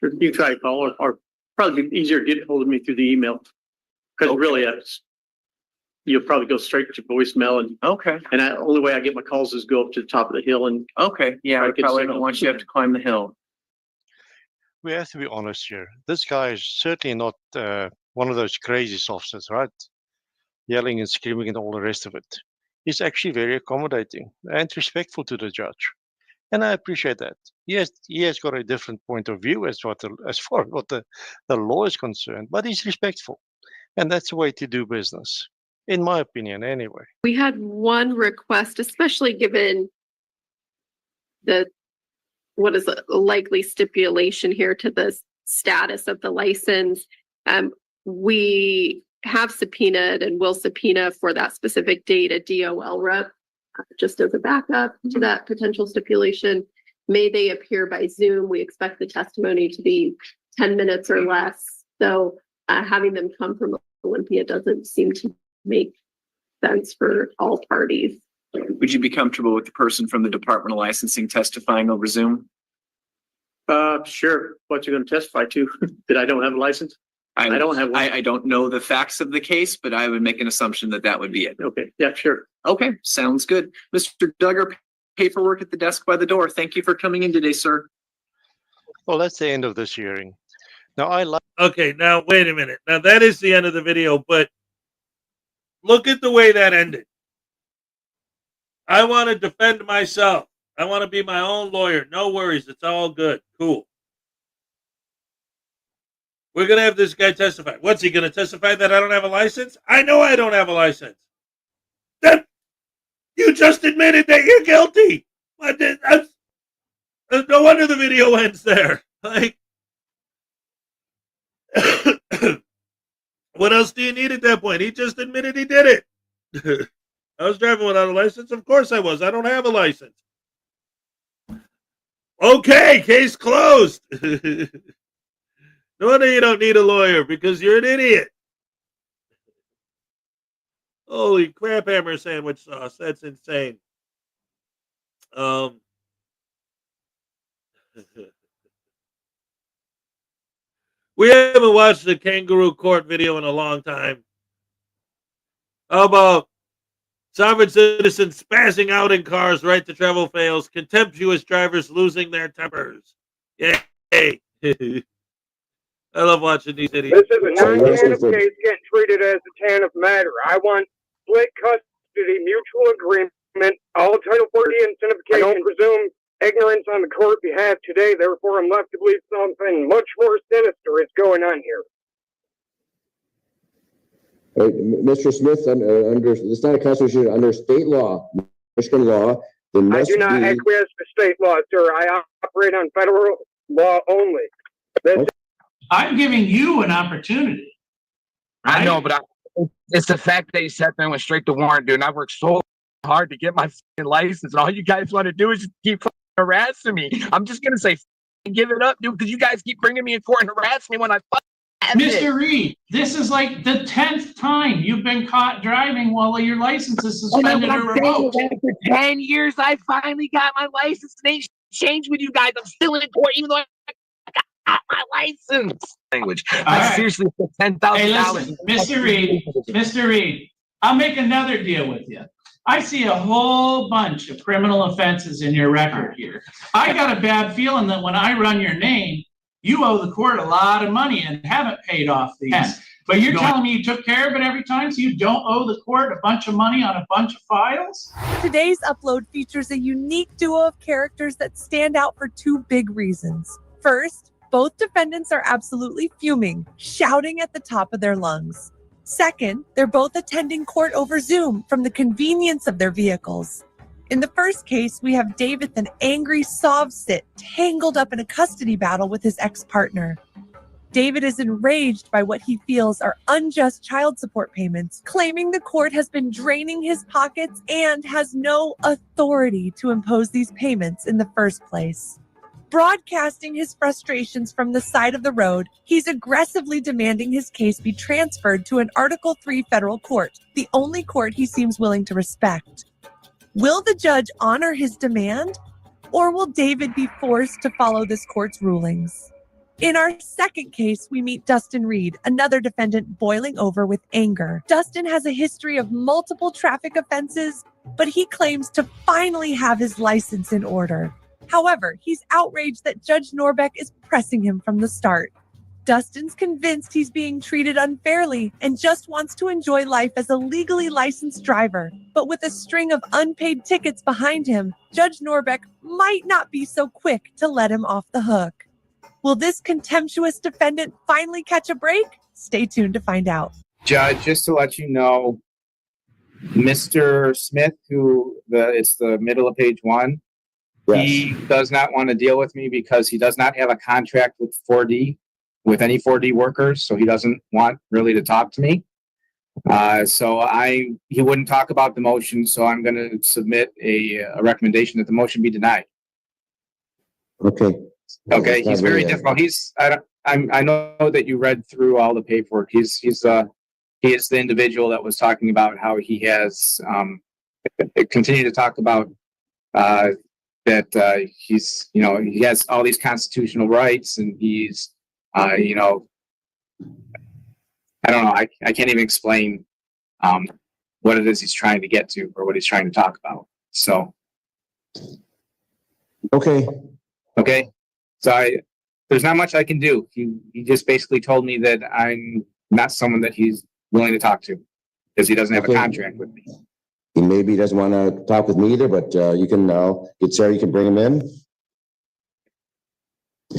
You can try to call or probably be easier to get hold of me through the email. Because really, you'll probably go straight to voicemail and the only way I get my calls is go up to the top of the hill and I probably don't want you to have to climb the hill. We have to be honest here. This guy is certainly not one of those crazy softers, right? Yelling and screaming and all the rest of it. He's actually very accommodating and respectful to the judge. And I appreciate that. He has got a different point of view as far as what the law is concerned, but he's respectful. And that's the way to do business, in my opinion, anyway. We had one request, especially given what is a likely stipulation here to the status of the license. We have subpoenaed and will subpoena for that specific date a DOL rep, just as a backup to that potential stipulation. May they appear by Zoom? We expect the testimony to be 10 minutes or less. So having them come from Olympia doesn't seem to make sense for all parties. Would you be comfortable with the person from the Department of Licensing testifying over Zoom? Sure. What you're going to testify to? That I don't have a license? I don't have one. I don't know the facts of the case, but I would make an assumption that that would be it. Okay. Yeah, sure. Okay. Sounds good. Mr. Duggar, paperwork at the desk by the door. Thank you for coming in today, sir. Well, that's the end of this hearing. Now, Okay, now wait a minute. Now that is the end of the video, but look at the way that ended. I want to defend myself. I want to be my own lawyer. No worries. It's all good. Cool. We're going to have this guy testify. What's he going to testify that I don't have a license? I know I don't have a license. Then you just admitted that you're guilty. No wonder the video ends there. Like, what else do you need at that point? He just admitted he did it. I was driving without a license. Of course I was. I don't have a license. Okay, case closed. No wonder you don't need a lawyer, because you're an idiot. Holy crap, hammer sandwich sauce. That's insane. We haven't watched the kangaroo court video in a long time. How about sovereign citizens spazzing out in cars, right to travel fails, contemptuous drivers losing their tempers. Yay. I love watching these idiots. This is a non-TANF case getting treated as a TANF matter. I want split custody, mutual agreement, all Title 40 indemnification. I don't presume ignorance on the court behalf today, therefore I'm left to believe something much more sinister is going on here. Mr. Smith, it's not a constitution. Under state law, Michigan law, there must I do not acquiesce to state law, sir. I operate on federal law only. I'm giving you an opportunity. I know, but it's the fact that you sat there and went straight to warrant, dude. And I worked so hard to get my license, and all you guys want to do is just keep harassing me. I'm just gonna say, give it up, dude, because you guys keep bringing me in court and harassing me when I. Mr. Reed, this is like the 10th time you've been caught driving while your license is suspended or revoked. After 10 years, I finally got my license. And they changed with you guys. I'm still in court, even though I got my license. Language. I seriously put $10,000. Hey, Mr. Reed, I'll make another deal with you. I see a whole bunch of criminal offenses in your record here. I got a bad feeling that when I run your name, you owe the court a lot of money and haven't paid off these. But you're telling me you took care of it every time, so you don't owe the court a bunch of money on a bunch of files? Today's upload features a unique duo of characters that stand out for two big reasons. First, both defendants are absolutely fuming, shouting at the top of their lungs. Second, they're both attending court over Zoom from the convenience of their vehicles. In the first case, we have David, an angry sovsit, tangled up in a custody battle with his ex-partner. David is enraged by what he feels are unjust child support payments, claiming the court has been draining his pockets and has no authority to impose these payments in the first place. Broadcasting his frustrations from the side of the road, he's aggressively demanding his case be transferred to an Article 3 federal court, the only court he seems willing to respect. Will the judge honor his demand, or will David be forced to follow this court's rulings? In our second case, we meet Dustin Reed, another defendant boiling over with anger. Dustin has a history of multiple traffic offenses, but he claims to finally have his license in order. However, he's outraged that Judge Norbeck is pressing him from the start. Dustin's convinced he's being treated unfairly and just wants to enjoy life as a legally licensed driver. But with a string of unpaid tickets behind him, Judge Norbeck might not be so quick to let him off the hook. Will this contemptuous defendant finally catch a break? Stay tuned to find out. Judge, just to let you know, Mr. Smith, it's the middle of page 1, he does not want to deal with me because he does not have a contract with 4D. With any 4D workers, so he doesn't want really to talk to me. He wouldn't talk about the motion, so I'm going to submit a recommendation that the motion be denied. Okay. Okay, he's very difficult. I know that you read through all the paperwork. He is the individual that was talking about how he has continued to talk about that he's he has all these constitutional rights and he's I don't know. I can't even explain what it is he's trying to get to or what he's trying to talk about. So. Okay. So there's not much I can do. He just basically told me that I'm not someone that he's willing to talk to because he doesn't have a contract with me. He maybe doesn't want to talk with me either, but you can get Sarah. You can bring him in.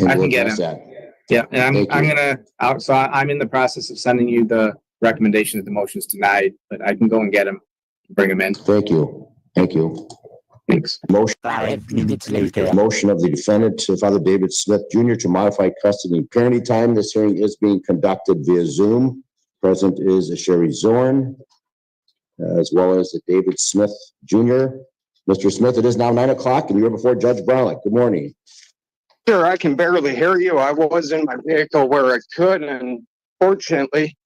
I can get him. Yeah, and I'm in the process of sending you the recommendation that the motion is denied, but I can go and get him bring him in. Thank you. Thank you. Thanks. Motion. 5 minutes later. Motion of the defendant, Father David Smith Jr., to modify custody and parenting time. This hearing is being conducted via Zoom. Present is Sherry Zorn, as well as David Smith Jr. Mr. Smith, it is now 9 o'clock and you're before Judge Browlick. Good morning. Sir, I can barely hear you. I was in my vehicle where I could, and fortunately,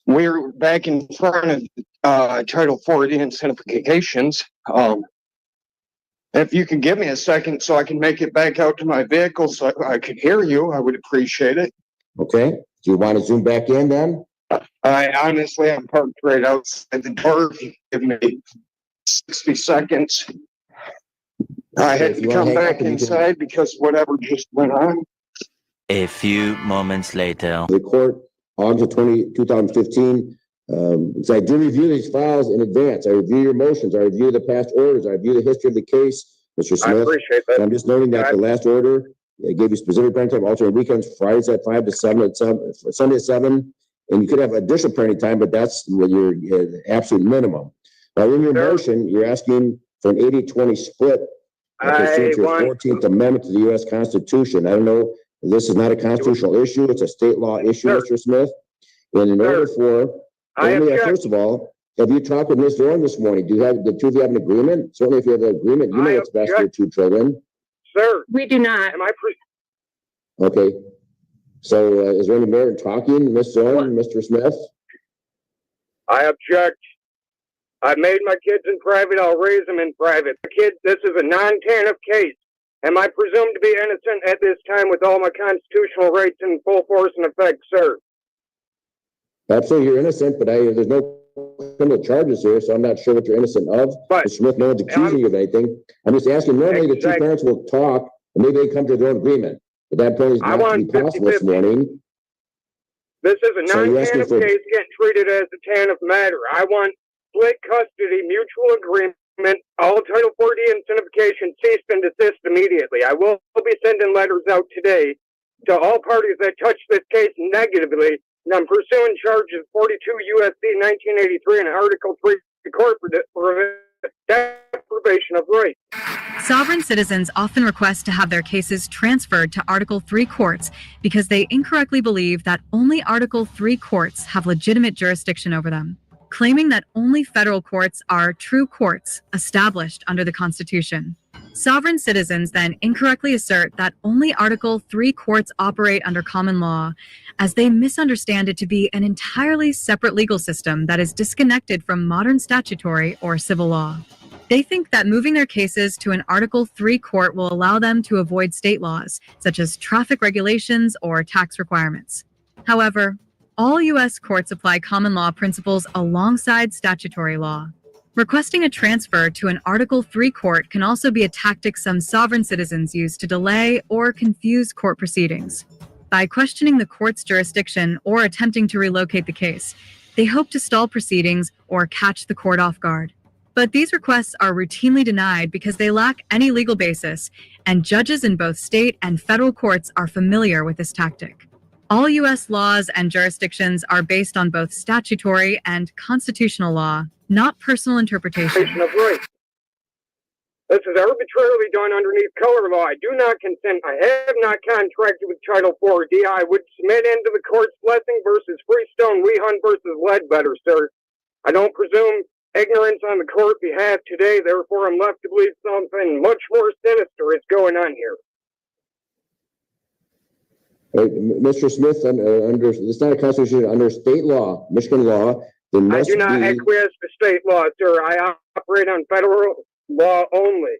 we're back in front of Title 40 indemnifications. If you can give me a second so I can make it back out to my vehicle so I can hear you, I would appreciate it. Okay. Do you want to zoom back in then? I'm parked right outside the door. If you give me 60 seconds. I had to come back inside because whatever just went on. A few moments later. The court, August 20, 2015, I do review these files in advance. I review your motions. I review the past orders. I review the history of the case, Mr. Smith. I appreciate that. I'm just noting that the last order gave you specific parenting time, alternate weekends, Fridays at 5 to 7, Sunday at 7, and you could have additional parenting time, but that's your absolute minimum. Now, in your motion, you're asking for an 80-20 split pursuant to your 14th Amendment to the U.S. Constitution. I don't know, this is not a constitutional issue. It's a state law issue, Mr. Smith. And in order for, first of all, have you talked with Ms. Zorn this morning? Do you have, the two of you have an agreement? Certainly, if you have an agreement, you know what's best for your two children. Sir. We do not. Am I Okay. So is there any merit in talking, Ms. Zorn, Mr. Smith? I object. I made my kids in private. I'll raise them in private. The kids, this is a non-TANF case. Am I presumed to be innocent at this time with all my constitutional rights in full force and effect, sir? Absolutely, you're innocent, but there's no criminal charges here, so I'm not sure what you're innocent of. Mr. Smith, no one's accusing you of anything. I'm just asking, normally the two parents will talk, and maybe they come to their own agreement. But that probably is not going to be possible this morning. This is a non-TANF case getting treated as a TANF matter. I want split custody, mutual agreement, all Title 40 indemnification ceased and desist immediately. I will be sending letters out today to all parties that touch this case negatively, and I'm pursuing charges 42 U.S.C. 1983 and Article 3 for deprivation of rights. Sovereign citizens often request to have their cases transferred to Article 3 courts because they incorrectly believe that only Article 3 courts have legitimate jurisdiction over them, claiming that only federal courts are true courts established under the Constitution. Sovereign citizens then incorrectly assert that only Article 3 courts operate under common law, as they misunderstand it to be an entirely separate legal system that is disconnected from modern statutory or civil law. They think that moving their cases to an Article 3 court will allow them to avoid state laws, such as traffic regulations or tax requirements. However, all U.S. courts apply common law principles alongside statutory law. Requesting a transfer to an Article 3 court can also be a tactic some sovereign citizens use to delay or confuse court proceedings. By questioning the court's jurisdiction or attempting to relocate the case, they hope to stall proceedings or catch the court off guard. But these requests are routinely denied because they lack any legal basis, and judges in both state and federal courts are familiar with this tactic. All U.S. laws and jurisdictions are based on both statutory and constitutional law, not personal interpretation. Of rights. This is arbitrarily done underneath color law. I do not consent. I have not contracted with Title 4D. I would submit into the court's blessing versus Freestone, Wehunt versus Ledbetter, sir. I don't presume ignorance on the court behalf today, therefore I'm left to believe something much more sinister is going on here. Mr. Smith, it's not a constitution, under state law, Michigan law, there must I do not acquiesce to state law, sir. I operate on federal law only.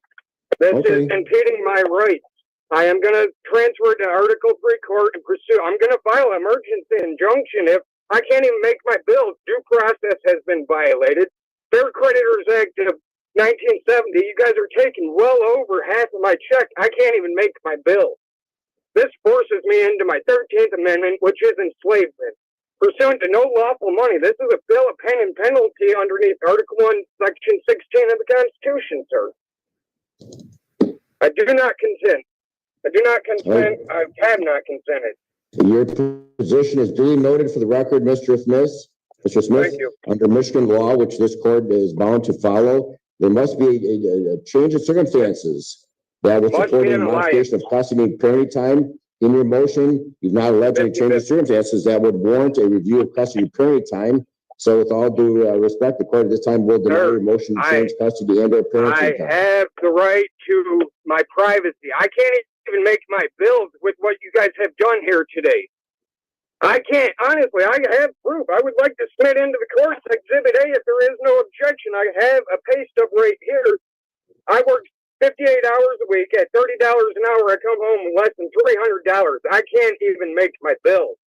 This is impeding my rights. I am going to transfer to Article 3 court and pursue. I'm going to file an emergency injunction if I can't even make my bills. Due process has been violated. Fair Creditors Act of 1970, you guys are taking well over half of my check. I can't even make my bill. This forces me into my 13th Amendment, which is enslavement. Pursuant to no lawful money, this is a bill of pain and penalty underneath Article 1, Section 16 of the Constitution, sir. I do not consent. I do not consent. I have not consented. Your position is duly noted for the record, Mr. Smith. Mr. Smith, Thank you. under Michigan law, which this court is bound to follow, there must be a change of circumstances that would Must support be a an modification of custody and parenting time. In your motion, you've not alleged any change of circumstances that would warrant a review of custody and parenting time. So with all due respect, the court at this time will deny your motion to change custody and or parenting time. I have the right to my privacy. I can't even make my bills with what you guys have done here today. I can't, honestly, I have proof. I would like to submit into the court's Exhibit A if there is no objection. I have a pay stub right here. I work 58 hours a week at $30 an hour. I come home with less than $300. I can't even make my bills.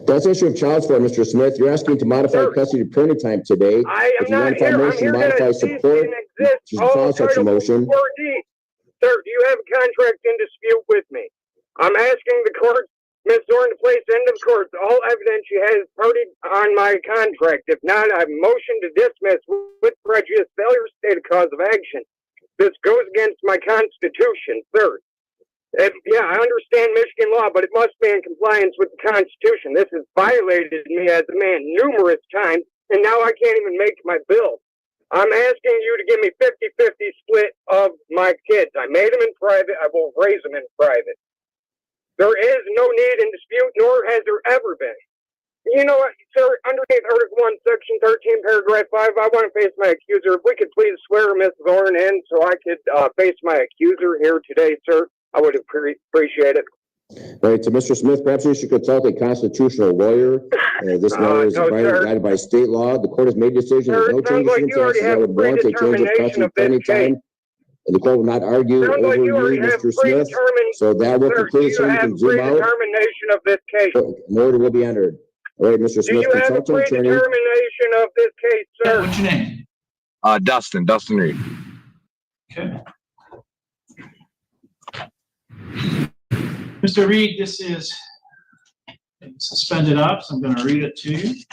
That's an issue of child support, Mr. Smith. You're asking to modify custody and parenting time today. I am not here. I'm here to cease and exist all Title 4D. Sir, do you have a contract in dispute with me? I'm asking the court, Ms. Zorn, to place end of court all evidence she has parted on my contract. If not, I motion to dismiss with prejudice, failure to state a cause of action. This goes against my Constitution, sir. Yeah, I understand Michigan law, but it must be in compliance with the Constitution. This has violated me as a man numerous times, and now I can't even make my bill. I'm asking you to give me 50-50 split of my kids. I made them in private. I will raise them in private. There is no need in dispute, nor has there ever been. You know what, sir, underneath Article 1, Section 13, Paragraph 5, I want to face my accuser. If we could please swear Ms. Zorn in so I could face my accuser here today, sir, I would appreciate it. All right, so Mr. Smith, perhaps you should consult a constitutional lawyer. This matter is guided by state law. The court has made a decision. There's no change of circumstances that would warrant a change of custody any time. And the court will not argue over you, Mr. Smith. So that will conclude, so you can zoom out. Predetermination of this case. An order will be entered. All right, Mr. Smith, do you have a consult an attorney. predetermination of this case, sir? What's your name? Dustin Reed. Okay. Mr. Reed, this is suspended up, so I'm going to read it to you. It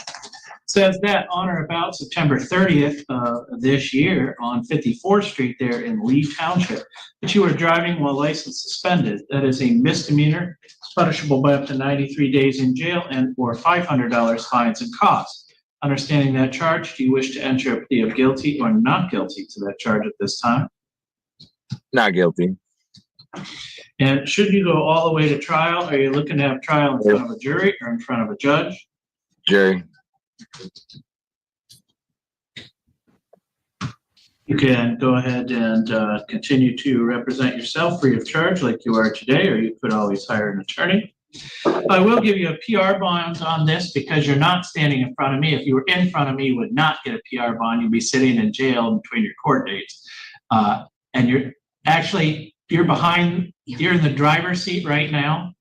says that on or about September 30th of this year on 54th Street there in Lee Township, that you were driving while license suspended. That is a misdemeanor. It's punishable by up to 93 days in jail and or $500 fines and costs. Understanding that charge, do you wish to enter a plea of guilty or not guilty to that charge at this time? Not guilty. And should you go all the way to trial, are you looking to have trial in front of a jury or in front of a judge? Jury. You can go ahead and continue to represent yourself free of charge like you are today, or you could always hire an attorney. I will give you a PR bond on this because you're not standing in front of me. If you were in front of me, you would not get a PR bond. You'd be sitting in jail between your court dates. And you're in the driver's seat right now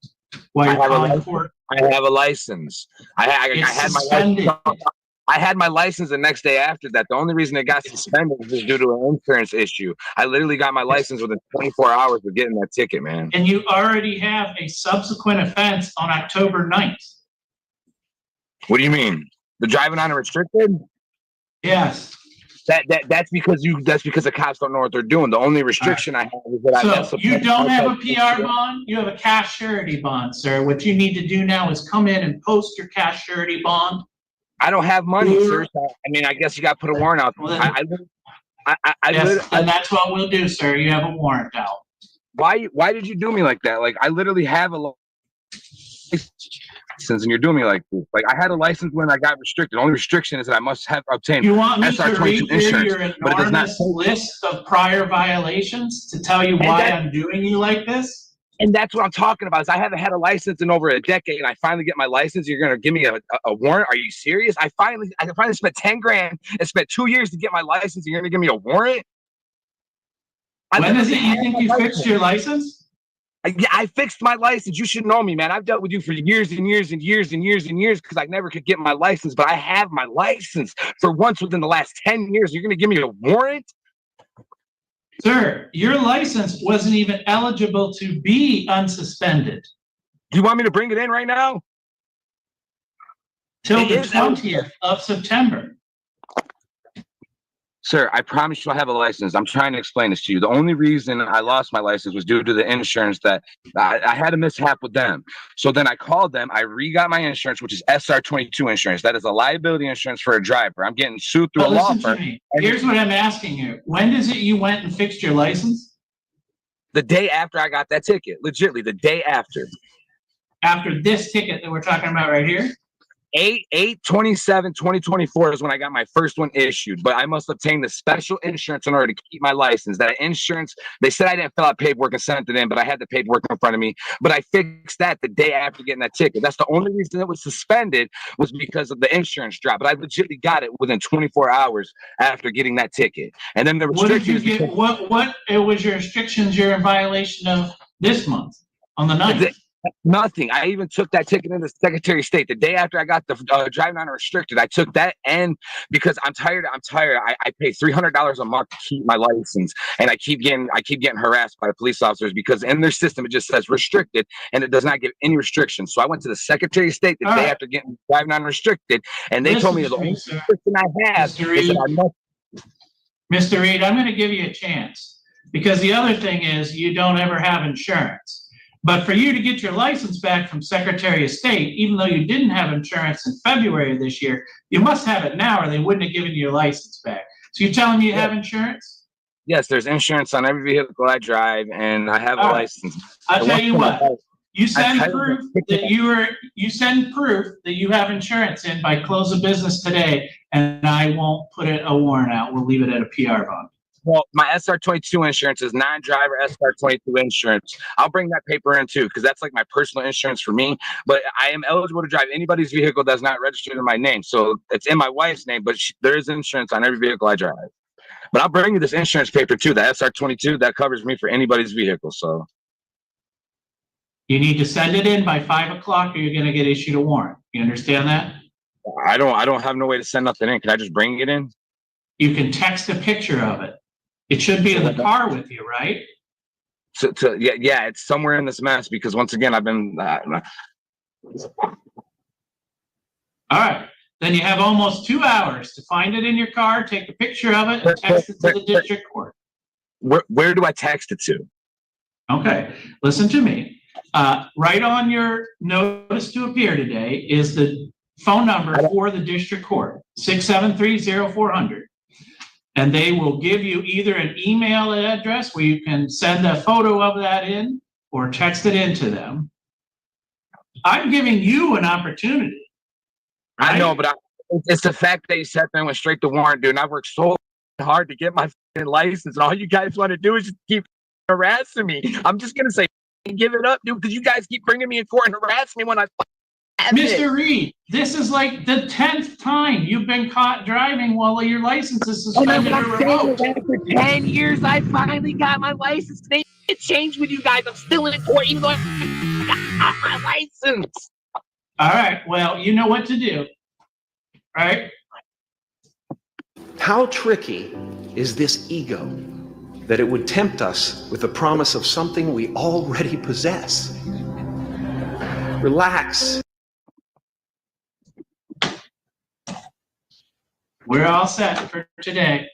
while you're calling court. I have a license. I had my license the next day after that. The only reason it got suspended was due to an insurance issue. I literally got my license within 24 hours of getting that ticket, man. And you already have a subsequent offense on October 9th. What do you mean? The driving unrestricted? Yes. That's because the cops don't know what they're doing. The only restriction I have is that so you don't have a PR bond, you have a cash surety bond, sir. What you need to do now is come in and post your cash surety bond. I don't have money, sir. I mean, I guess you got to put a warrant out. Well, and that's what we'll do, sir. You have a warrant out. Why did you do me like that? Like, I literally have a license and you're doing me like this. Like, I had a license when I got restricted. The only restriction is that I must have obtained You want me to SR22 read through insurance, your enormous list of prior violations to tell you why I'm doing you like this? And that's what I'm talking about. Is I haven't had a license in over a decade, and I finally get my license. You're gonna give me a warrant? Are you serious? I finally spent 10 grand and spent 2 years to get my license. You're gonna give me a warrant? When is it you think you fixed your license? I fixed my license. You should know me, man. I've dealt with you for years and years and years and years and years because I never could get my license, but I have my license for once within the last 10 years. You're gonna give me a warrant? Sir, your license wasn't even eligible to be unsuspended. Do you want me to bring it in right now? Till the 20th of September. Sir, I promise you I have a license. I'm trying to explain this to you. The only reason I lost my license was due to the insurance that I had a mishap with them. So then I called them. I re-got my insurance, which is SR22 insurance. That is a liability insurance for a driver. I'm getting sued through But a law listen firm. to me. Here's what I'm asking you. When is it you went and fixed your license? The day after I got that ticket. Legitimately, the day after. After this ticket that we're talking about right here? 8/27/2024 is when I got my first one issued, but I must obtain the special insurance in order to keep my license. That insurance, they said I didn't fill out paperwork and sent it in, but I had the paperwork in front of me. But I fixed that the day after getting that ticket. That's the only reason it was suspended was because of the insurance drop. But I legitimately got it within 24 hours after getting that ticket. And then the What did you restrictions. get? What it was your restrictions you're in violation of this month on the 9th? Nothing. I even took that ticket in the Secretary of State the day after I got the driving unrestricted. I took that, and because I'm tired. I pay $300 a month to keep my license, and I keep getting harassed by the police officers because in their system it just says restricted, and it does not give any restrictions. So I went to the Secretary of State the day after getting driving unrestricted, and they told me the only restriction I have is that I must. Mr. Reed, I'm going to give you a chance because the other thing is you don't ever have insurance. But for you to get your license back from Secretary of State, even though you didn't have insurance in February of this year, you must have it now or they wouldn't have given you your license back. So you're telling me you have insurance? Yes, there's insurance on every vehicle I drive, and I have a license. I'll tell you what. You send proof that you send proof that you have insurance in by close of business today, and I won't put a warrant out. We'll leave it at a PR bond. Well, my SR22 insurance is non-driver SR22 insurance. I'll bring that paper in too, because that's like my personal insurance for me. But I am eligible to drive anybody's vehicle that's not registered in my name. So it's in my wife's name, but there is insurance on every vehicle I drive. But I'll bring you this insurance paper too, the SR22, that covers me for anybody's vehicle. So you need to send it in by 5 o'clock or you're going to get issued a warrant. You understand that? I don't have no way to send nothing in. Can I just bring it in? You can text a picture of it. It should be in the car with you, right? Yeah, it's somewhere in this mess because once again, I've been. All right. Then you have almost 2 hours to find it in your car, take a picture of it, and text it to the district court. Where do I text it to? Okay. Listen to me. Right on your notice to appear today is the phone number for the district court, 673-0400. And they will give you either an email address where you can send a photo of that in or text it into them. I'm giving you an opportunity. I know, but it's the fact that you sat there and went straight to warrant, dude. And I worked so hard to get my license, and all you guys want to do is just keep harassing me. I'm just going to say, give it up, dude, because you guys keep bringing me in court and harassing me when I Mr. Reed, this is like the 10th time you've been caught driving while your license is suspended or revoked. For 10 years, I finally got my license. Today it changed with you guys. I'm still in court, even though I got my license. All right. Well, you know what to do. All right. How tricky is this ego that it would tempt us with the promise of something we already possess? Relax. We're all set for today.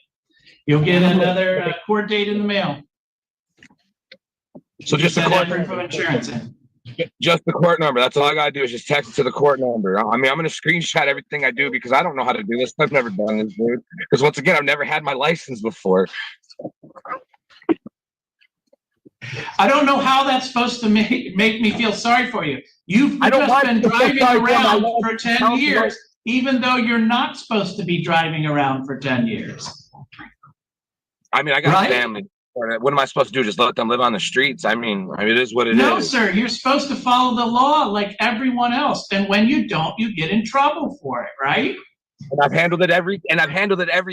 You'll get another court date in the mail. So just the court proof of insurance in. Just the court number. That's all I gotta do is just text it to the court number. I mean, I'm gonna screenshot everything I do because I don't know how to do this. I've never done this, dude. Because once again, I've never had my license before. I don't know how that's supposed to make me feel sorry for you. You've just been driving around for 10 years, even though you're not supposed to be driving around for 10 years. I mean, I got a family. What am I supposed to do? Just let them live on the streets? I mean, it is what it is. No, sir. You're supposed to follow the law like everyone else. And when you don't, you get in trouble for it, right? And I've handled it every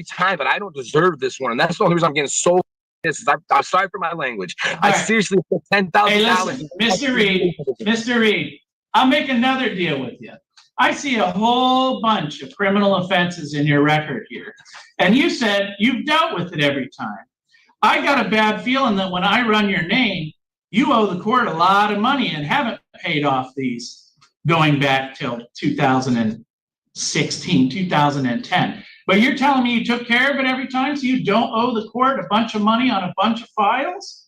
time, but I don't deserve this one. And that's the only reason I'm getting so pissed. I'm sorry for my language. I seriously put $10,000. Hey, listen, Mr. Reed, I'll make another deal with you. I see a whole bunch of criminal offenses in your record here. And you said you've dealt with it every time. I got a bad feeling that when I run your name, you owe the court a lot of money and haven't paid off these going back till 2016, 2010. But you're telling me you took care of it every time, so you don't owe the court a bunch of money on a bunch of files?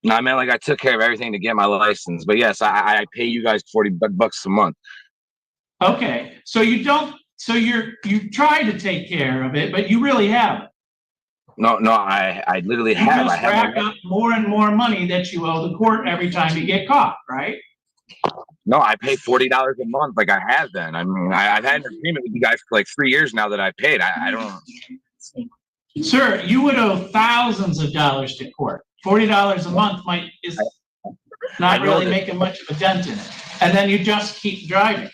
No, I meant like I took care of everything to get my license. But yes, I pay you guys $40 a month. Okay, so you don't. So you try to take care of it, but you really haven't. No, I literally You have. just rack up more and more money that you owe the court every time you get caught, right? No, I pay $40 a month like I have been. I mean, I've had an agreement with you guys for like 3 years now that I paid. I don't. Sir, you would owe thousands of dollars to court. $40 a month is not really making much of a dent in it. And then you just keep driving.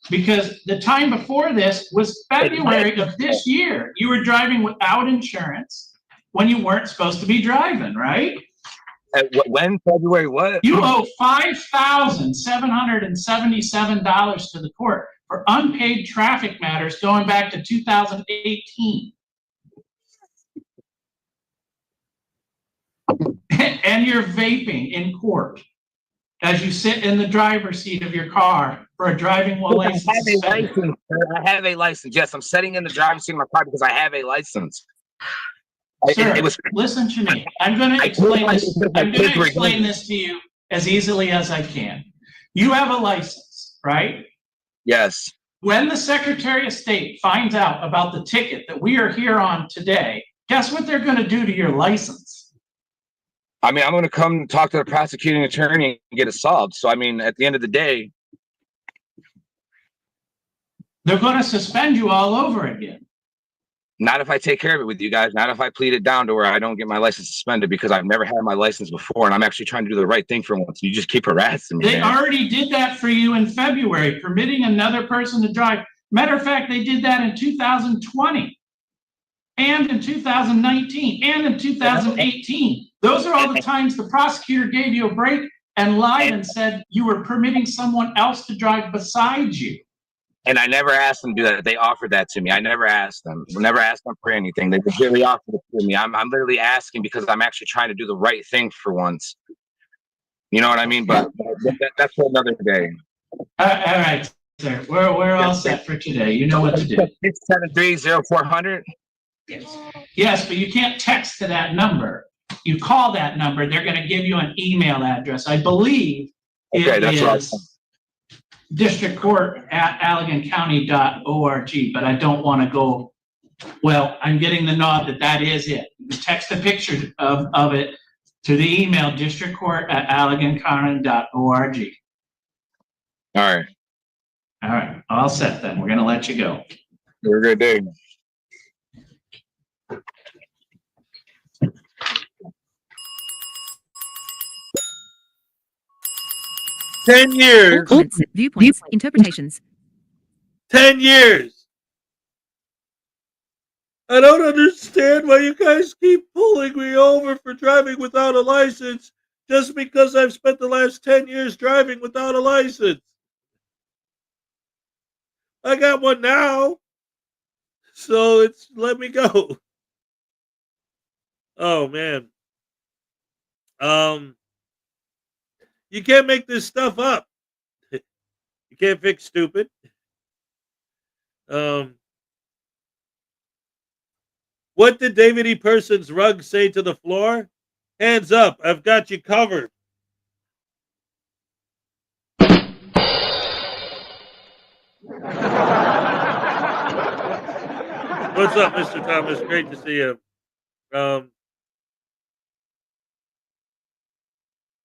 Because the time before this was February of this year. You were driving without insurance when you weren't supposed to be driving, right? When? February what? You owe $5,777 to the court for unpaid traffic matters going back to 2018. And you're vaping in court as you sit in the driver's seat of your car for a driving while license suspended. I have a license. Yes, I'm sitting in the driver's seat of my car because I have a license. Sir, listen to me. I'm going to explain this. I'm going to explain this to you as easily as I can. You have a license, right? Yes. When the Secretary of State finds out about the ticket that we are here on today, guess what they're going to do to your license? I mean, I'm going to come talk to the prosecuting attorney and get it solved. So, I mean, at the end of the day, they're going to suspend you all over again. Not if I take care of it with you guys. Not if I plead it down to where I don't get my license suspended, because I've never had my license before, and I'm actually trying to do the right thing for once. You just keep harassing me. They already did that for you in February, permitting another person to drive. Matter of fact, they did that in 2020, and in 2019, and in 2018. Those are all the times the prosecutor gave you a break and lied and said you were permitting someone else to drive beside you. And I never asked them to do that. They offered that to me. I never asked them. I never asked them for anything. They really offered it to me. I'm literally asking because I'm actually trying to do the right thing for once. You know what I mean? But that's for another day. All right, sir. We're all set for today. You know what to do. 673-0400. Yes, but you can't text to that number. You call that number. They're going to give you an email address. I believe it is districtcourt@AlleganCounty.org, but I don't want to go. Well, I'm getting the nod that is it. You text a picture of it to the email districtcourt@AlleganCounty.org. All right. All right. All set then. We're going to let you go. Have a good day. $10 years. Comments, viewpoints, interpretations. 10 years. I don't understand why you guys keep pulling me over for driving without a license just because I've spent the last 10 years driving without a license. I got one now, so let me go. Oh, man. You can't make this stuff up. You can't fix stupid. What did David E. Person's rug say to the floor? Hands up, I've got you covered. What's up, Mr. Thomas? Great to see you.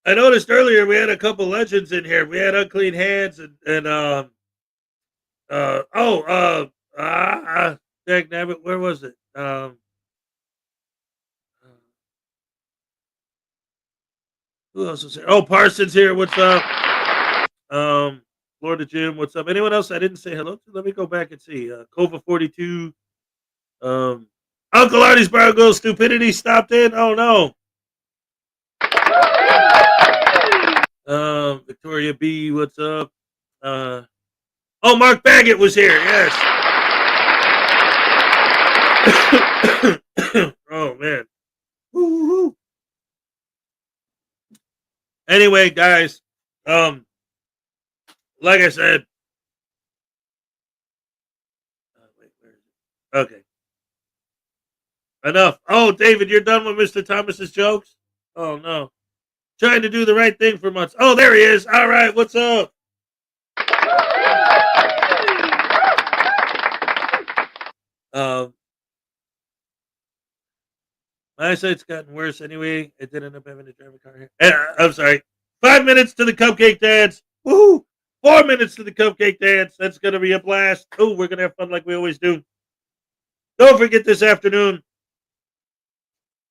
I noticed earlier we had a couple legends in here. We had Unclean Hands and Dag nabbit, where was it? Who else is here? Oh, Parsons here. What's up? Florida Jim, what's up? Anyone else I didn't say hello to? Let me go back and see. Cova 42. Uncle Artie's Bargo Stupidity stopped in. Oh no. Victoria B, what's up? Oh, Mark Baggett was here. Yes. Oh man. Woo-hoo. Anyway, guys, like I said, okay. Enough. Oh, David, you're done with Mr. Thomas's jokes? Oh, no. Trying to do the right thing for months. Oh, there he is. All right, what's up? My eyesight's gotten worse anyway. I did end up having to drive a car here. I'm sorry. 5 minutes to the cupcake dance. Woohoo! 4 minutes to the cupcake dance. That's going to be a blast. Oh, we're going to have fun like we always do. Don't forget this afternoon,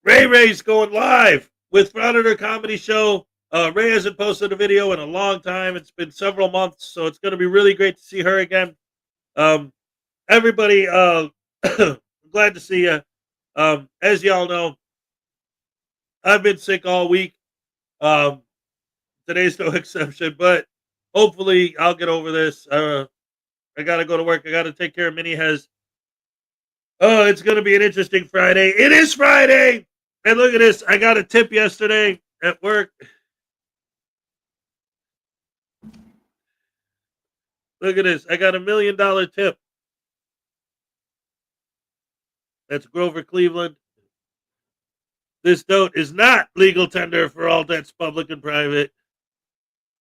Ray's going live with Frauditor Comedy Show. Ray hasn't posted a video in a long time. It's been several months, so it's going to be really great to see her again. Everybody, I'm glad to see you. As y'all know, I've been sick all week. Today's no exception, but hopefully I'll get over this. I got to go to work. I got to take care of Mini Hez. Oh, it's going to be an interesting Friday. It is Friday. And look at this. I got a tip yesterday at work. Look at this. I got $1 million tip. That's Grover Cleveland. This note is not legal tender for all debts, public and private.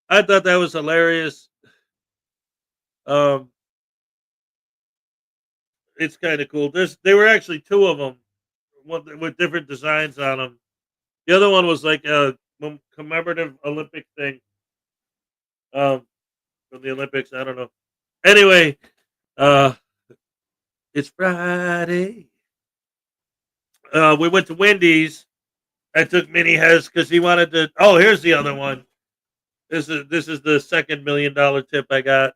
I thought that was hilarious. It's kind of cool. There were actually two of them, one with different designs on them. The other one was like a commemorative Olympic thing. From the Olympics. I don't know. Anyway, it's Friday. We went to Wendy's. I took Mini Hez because he wanted to. Oh, here's the other one. This is the second $1 million tip I got.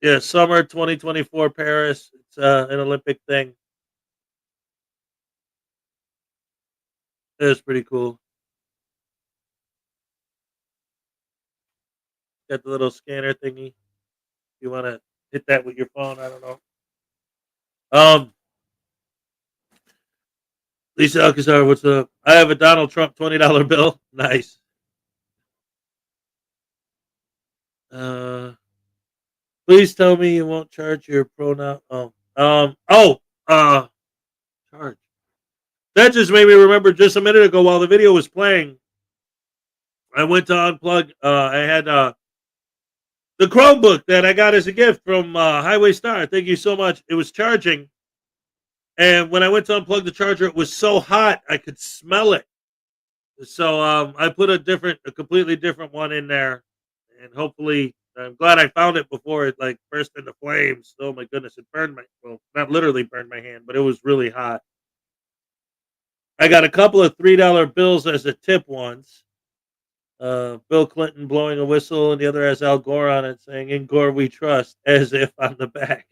Yeah, summer 2024 Paris. It's an Olympic thing. It's pretty cool. Got the little scanner thingy. You want to hit that with your phone? I don't know. Lisa Alcazar, what's up? I have a Donald Trump $20 bill. Nice. Please tell me you won't charge your pronoun. Charge. That just made me remember just a minute ago while the video was playing. I went to unplug. I had the Chromebook that I got as a gift from Highway Star. Thank you so much. It was charging. And when I went to unplug the charger, it was so hot I could smell it. So I put a completely different one in there, and hopefully, I'm glad I found it before it like burst into flames. Oh my goodness, it burned not literally burned my hand, but it was really hot. I got a couple of $3 bills as a tip once. Bill Clinton blowing a whistle, and the other has Al Gore on it saying "In Gore We Trust," as if on the back.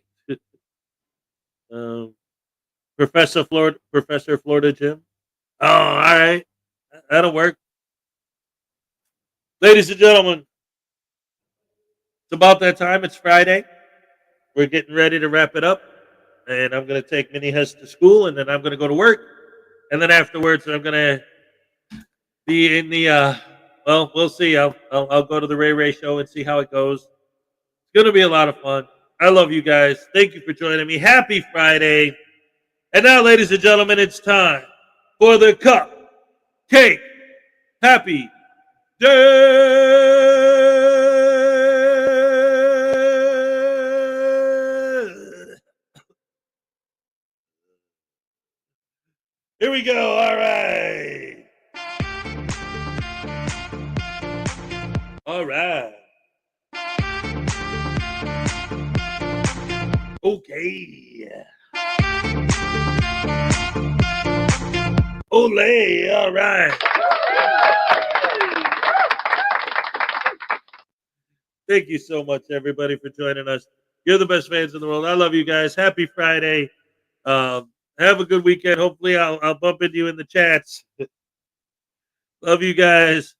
Professor Florida Jim. Oh, all right. That'll work. Ladies and gentlemen, it's about that time. It's Friday. We're getting ready to wrap it up. And I'm going to take Mini Hez to school, and then I'm going to go to work. And then afterwards, I'm going to be in the, we'll see. I'll go to the Ray show and see how it goes. It's going to be a lot of fun. I love you guys. Thank you for joining me. Happy Friday. And now, ladies and gentlemen, it's time for the Cupcake Happy Day. Here we go. All right. All right. Okay. Ole. All right. Thank you so much, everybody, for joining us. You're the best fans in the world. I love you guys. Happy Friday. Have a good weekend. Hopefully, I'll bump into you in the chats. Love you guys.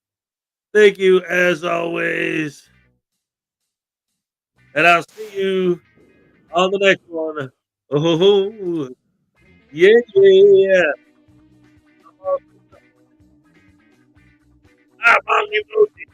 Thank you as always. And I'll see you on the next one. Oh, yeah. I'm on emoji.